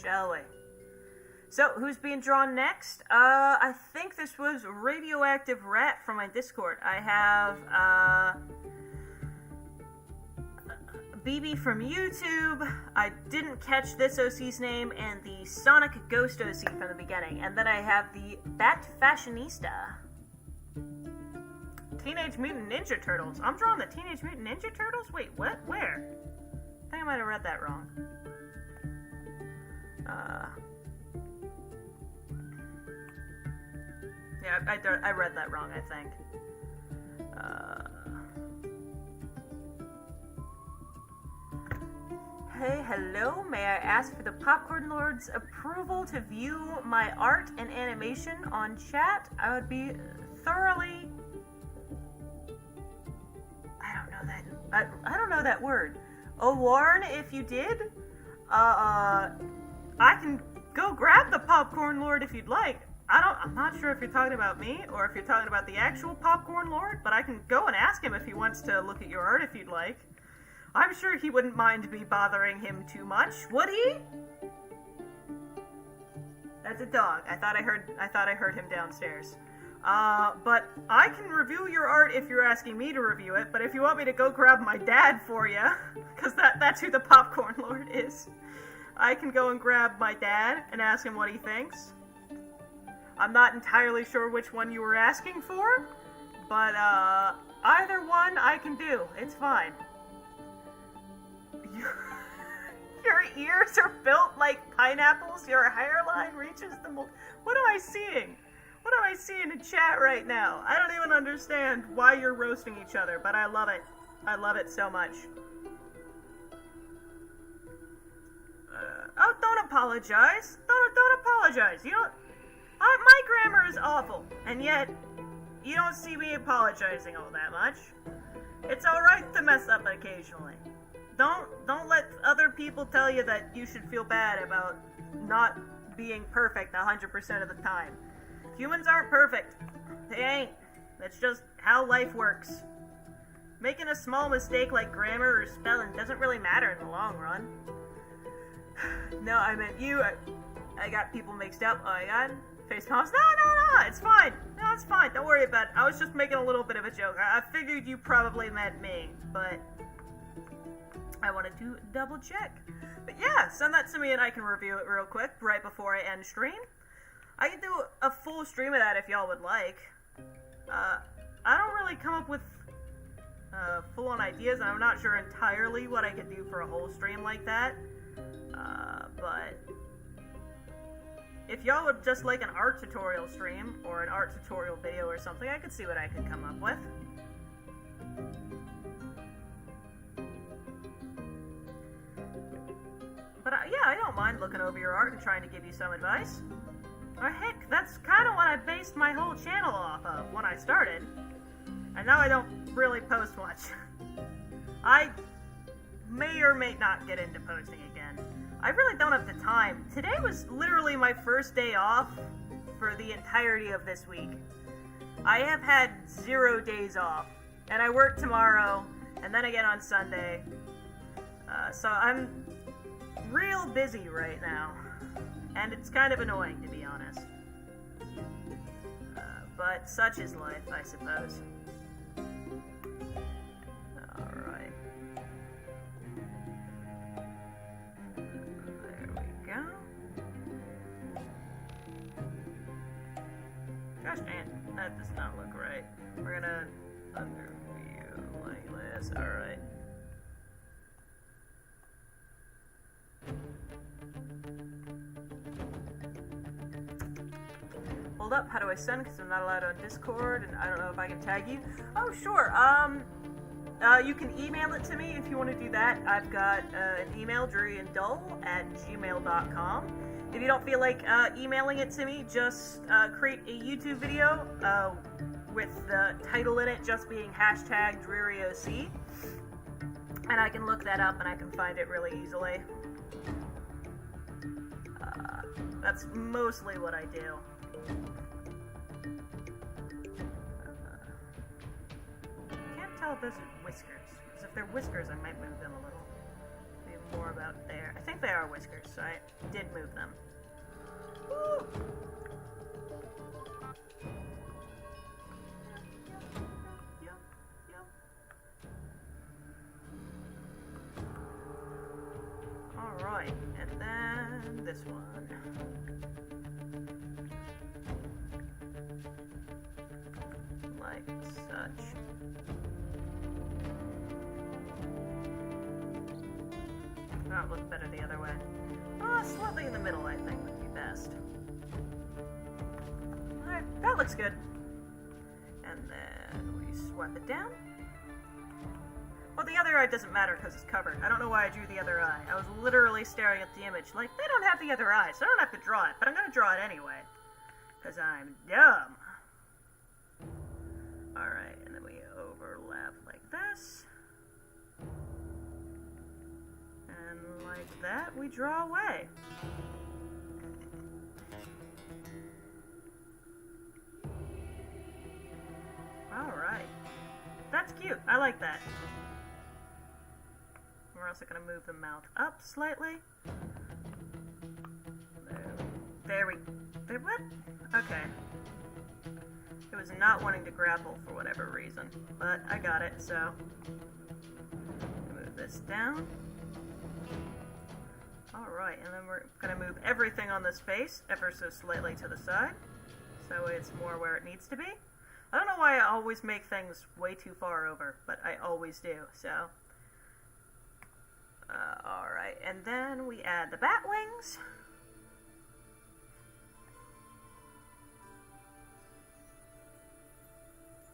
Shall we? So, who's being drawn next? I think this was Radioactive Rat from my Discord. I have, BB from YouTube. I didn't catch this OC's name, and the Sonic Ghost OC from the beginning. And then I have the Bat Fashionista. Teenage Mutant Ninja Turtles. I'm drawing the Teenage Mutant Ninja Turtles? Wait, what? Where? I think I might have read that wrong. Yeah, I read that wrong, I think. Hey, hello, may I ask for the Popcorn Lord's approval to view my art and animation on chat? I would be thoroughly... I don't know that word. Oh, Warren, if you did, I can go grab the Popcorn Lord if you'd like. I'm not sure if you're talking about me or if you're talking about the actual Popcorn Lord, but I can go and ask him if he wants to look at your art if you'd like. I'm sure he wouldn't mind me bothering him too much, would he? That's a dog. I thought I heard him downstairs. But I can review your art if you're asking me to review it, but if you want me to go grab my dad for you, because that's who the Popcorn Lord is, I can go and grab my dad and ask him what he thinks. I'm not entirely sure which one you were asking for, but, either one I can do. It's fine. Your ears are built like pineapples, your hairline reaches the What am I seeing? What am I seeing in chat right now? I don't even understand why you're roasting each other, but I love it. I love it so much. Oh, don't apologize. Don't apologize. You don't... my grammar is awful, and yet you don't see me apologizing all that much. It's alright to mess up occasionally. Don't let other people tell you that you should feel bad about not being perfect 100% of the time. Humans aren't perfect. They ain't. That's just how life works. Making a small mistake like grammar or spelling doesn't really matter in the long run. No, I meant you. I got people mixed up. Oh my god. Face palms. No, it's fine. No, it's fine. Don't worry about it. I was just making a little bit of a joke. I figured you probably meant me, but I wanted to double check. But yeah, send that to me and I can review it real quick right before I end stream. I can do a full stream of that if y'all would like. I don't really come up with full-on ideas, and I'm not sure entirely what I could do for a whole stream like that. But if y'all would just like an art tutorial stream or an art tutorial video or something, I could see what I could come up with. But yeah, I don't mind looking over your art and trying to give you some advice. Or heck, that's kind of what I based my whole channel off of when I started. And now I don't really post much. I may or may not get into posting again. I really don't have the time. Today was literally my first day off for the entirety of this week. I have had 0 days off. And I work tomorrow, and then again on Sunday. So I'm real busy right now. And it's kind of annoying, to be honest. But such is life, I suppose. under view like this. Alright. Hold up, how do I send? Because I'm not allowed on Discord, and I don't know if I can tag you. Oh, sure. You can email it to me if you want to do that. I've got an email, druryanddull@gmail.com. If you don't feel like emailing it to me, just create a YouTube video with the title in it just being #DrearyOC, and I can look that up and I can find it really easily. That's mostly what I do. Can't tell if those are whiskers, because if they're whiskers I might move them a little. Maybe more about there. I think they are whiskers, so I did move them. Woo! Yep. Alright, and then this one. Like such. That would look better the other way. Slightly in the middle, I think, would be best. Alright, that looks good. And then we swipe it down. Well, the other eye doesn't matter because it's covered. I don't know why I drew the other eye. I was literally staring at the image like, they don't have the other eye, so I don't have to draw it. But I'm going to draw it anyway. Because I'm dumb. Alright, and then we overlap like this. And like that, we draw away. Alright. That's cute. I like that. We're also going to move the mouth up slightly. There we... what? Okay. It was not wanting to grapple for whatever reason, but I got it, so... Move this down. Alright, and then we're going to move everything on this face ever so slightly to the side, so that way it's more where it needs to be. I don't know why I always make things way too far over, but I always do, so... Alright, and then we add the bat wings.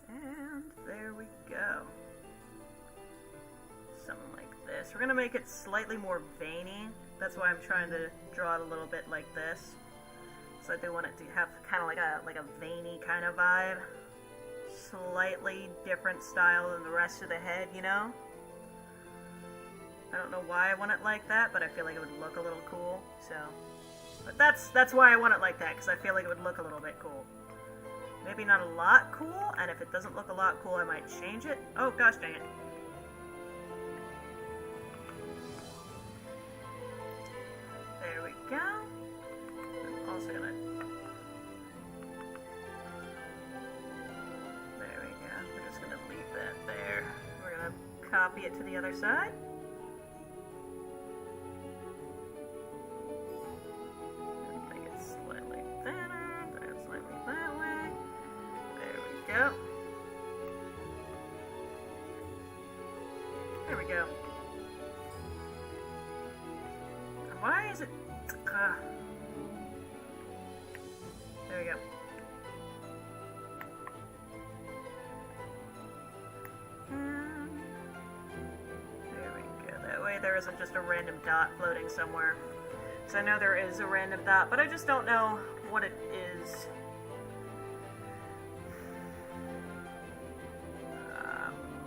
And there we go. Something like this. We're going to make it slightly more veiny. That's why I'm trying to draw it a little bit like this. So I do want it to have kind of like a veiny kind of vibe. Slightly different style than the rest of the head, you know? I don't know why I want it like that, but I feel like it would look a little cool, so... But that's why I want it like that, because I feel like it would look a little bit cool. Maybe not a lot cool, and if it doesn't look a lot cool, I might change it. Oh, gosh dang it. There we go. I'm also gonna... There we go. We're just gonna leave that there. We're gonna copy it to the other side. Make it slightly thinner, then slightly that way. There we go. There we go. Why is it... There we go. And there we go. That way there isn't just a random dot floating somewhere. So I know there is a random dot, but I just don't know what it is.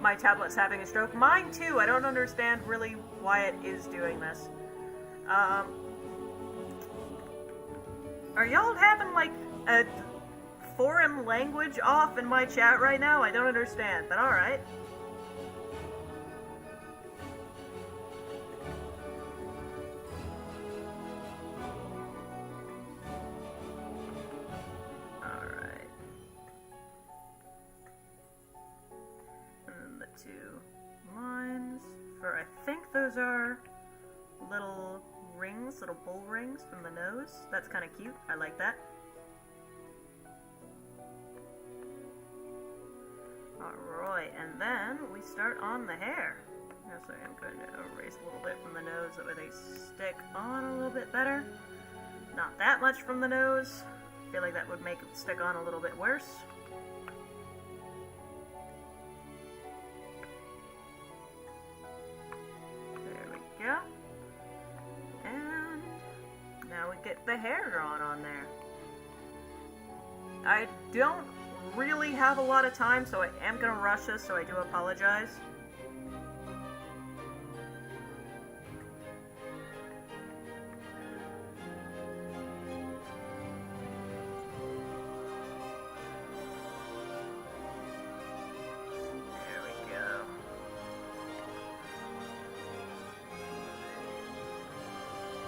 My tablet's having a stroke. Mine too. I don't understand really why it is doing this. Are y'all having like a foreign language off in my chat right now? I don't understand, but alright. Alright. And then the two lines for, I think those are little rings, little bull rings from the nose. That's kind of cute. I like that. Alright, and then we start on the hair. So I'm going to erase a little bit from the nose so that they stick on a little bit better. Not that much from the nose. I feel like that would make it stick on a little bit worse. There we go. And now we get the hair drawn on there. I don't really have a lot of time, so I am going to rush this, so I do apologize.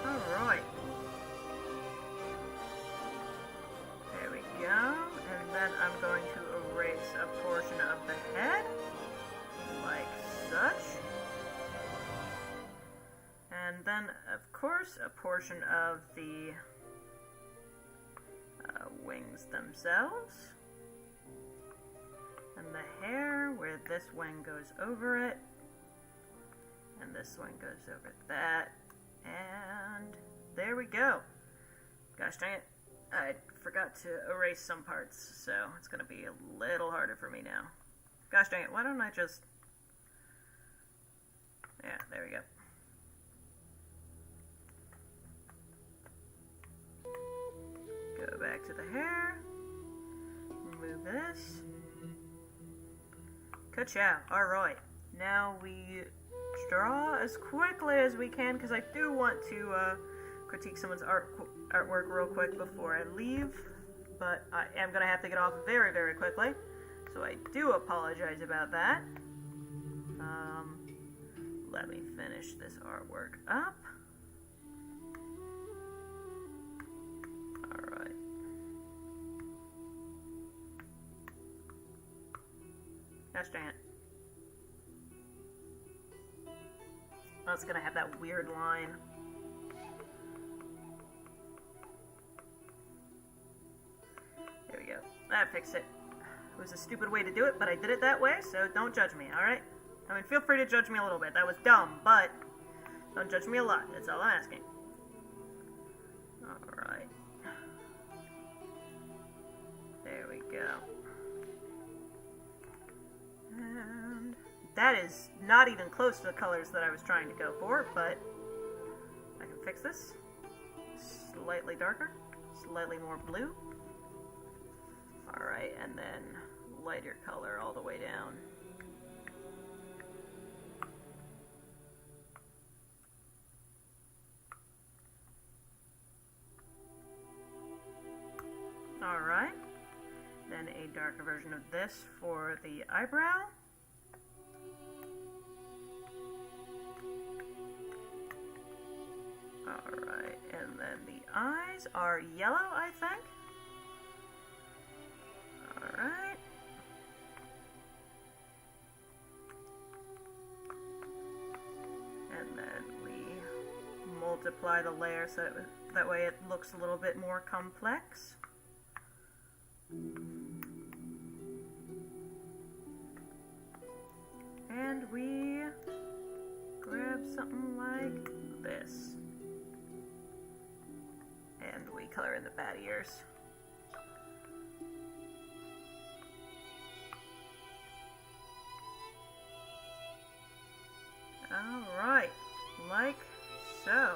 Alright. There we go. And then I'm going to erase a portion of the head, like such. And then, of course, a portion of the wings themselves. And the hair, where this wing goes over it. And this one goes over that. And there we go. Gosh dang it. I forgot to erase some parts, so it's going to be a little harder for me now. Gosh dang it, why don't I just... Yeah, there we go. Go back to the hair. Remove this. Ka-chow. Alright. Now we draw as quickly as we can, because I do want to critique someone's artwork real quick before I leave, but I am going to have to get off very, very quickly, so I do apologize about that. Let me finish this artwork up. Alright. Gosh dang it. Oh, it's gonna have that weird line. There we go. That fixed it. It was a stupid way to do it, but I did it that way, so don't judge me, alright? I mean, feel free to judge me a little bit. That was dumb, but don't judge me a lot. That's all I'm asking. Alright. There we go. And that is not even close to the colors that I was trying to go for, but I can fix this. Slightly darker, slightly more blue. Alright, and then lighter color all the way down. Alright, then a darker version of this for the eyebrow. Alright, and then the eyes are yellow, I think. Alright. And then we multiply the layer so that way it looks a little bit more complex. And we grab something like this. And we color in the bat ears. Alright, like so.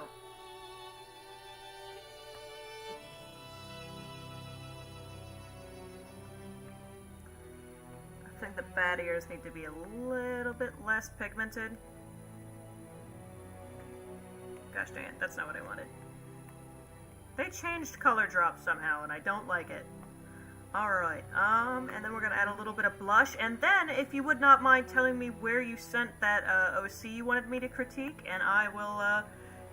I think the bat ears need to be a little bit less pigmented. Gosh dang it, that's not what I wanted. They changed color drop somehow, and I don't like it. Alright, and then we're gonna add a little bit of blush, and then, if you would not mind telling me where you sent that, OC you wanted me to critique, and I will,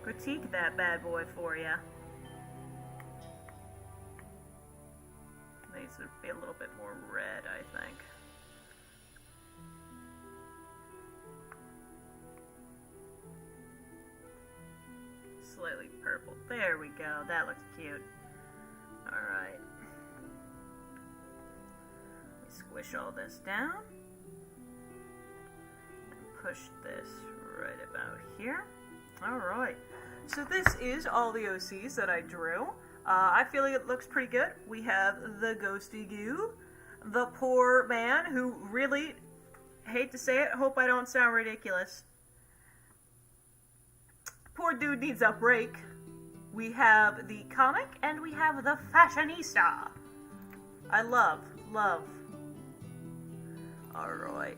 critique that bad boy for you. Needs to be a little bit more red, I think. Slightly purple. There we go. That looks cute. Alright. Squish all this down. push this right about here. Alright, so this is all the OCs that I drew. I feel like it looks pretty good. We have the Ghosty Goo, the poor man who really, hate to say it, hope I don't sound ridiculous. Poor dude needs a break. We have the comic, and we have the fashionista. I love. Alright.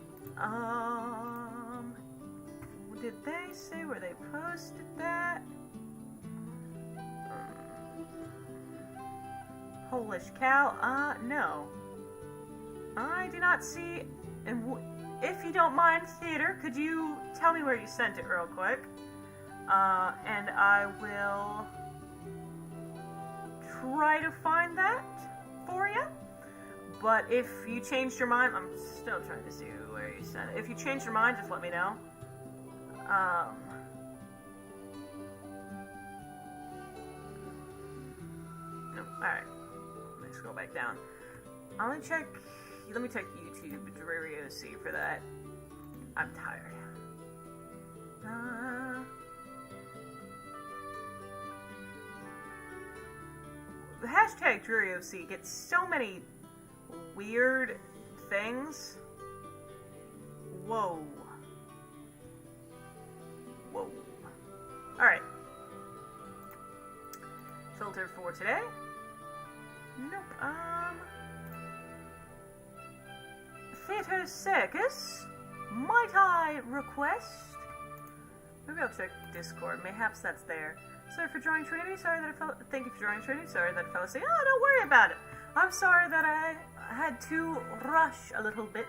Did they say where they posted that? Holy cow, no. I do not see, and if you don't mind, theater, could you tell me where you sent it real quick? And I will try to find that for you. But if you changed your mind, I'm still trying to see where you sent it. If you changed your mind, just let me know. No, alright. Let's go back down. Let me check YouTube Dreary OC for that. I'm tired. The hashtag Dreary OC gets so many weird things. Whoa. Alright. Filter for today. Nope. Theater Circus. Might I request? Maybe I'll check Discord. Mayhaps that's there. Sorry for drawing Trinity. Sorry that I fell. Thank you for drawing Trinity. Sorry that I fell asleep. Oh, don't worry about it. I'm sorry that I had to rush a little bit.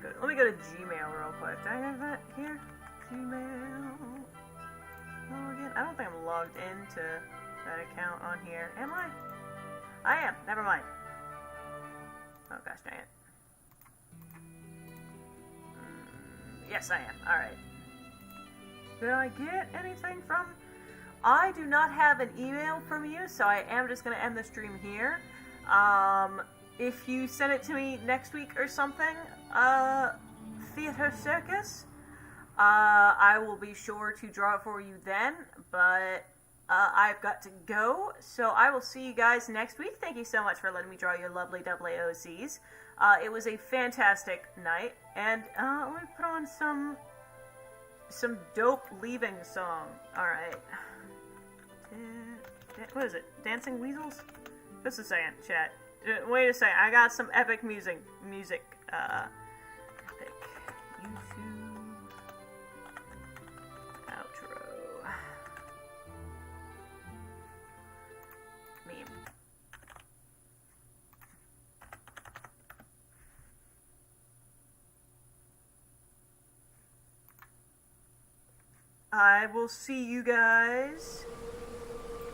Good. Let me go to Gmail real quick. Do I have that here? Gmail. Oh, again. I don't think I'm logged into that account on here. Am I? I am. Never mind. Oh gosh, dang it. Yes, I am. Alright. Did I get anything from... I do not have an email from you, so I am just going to end the stream here. If you send it to me next week or something, Theater Circus, I will be sure to draw it for you then, but I've got to go, so I will see you guys next week. Thank you so much for letting me draw your lovely AAOCs. It was a fantastic night, and let me put on some dope leaving song. Alright. What is it? Dancing Weasels? Just a second, chat. Wait a second, I got some epic music. Epic YouTube outro. Meme. I will see you guys.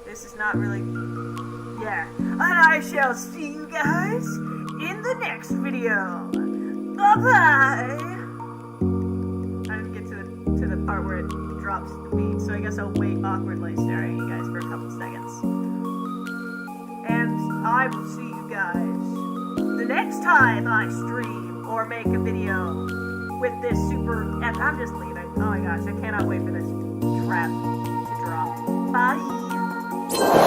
This is not really... Yeah. And I shall see you guys in the next video. Bye-bye! I didn't get to the part where it drops the beat, so I guess I'll wait awkwardly staring at you guys for a couple seconds. And I will see you guys the next time I stream or make a video with this super... And I'm just leaving. Oh my gosh, I cannot wait for this crap to drop. Bye!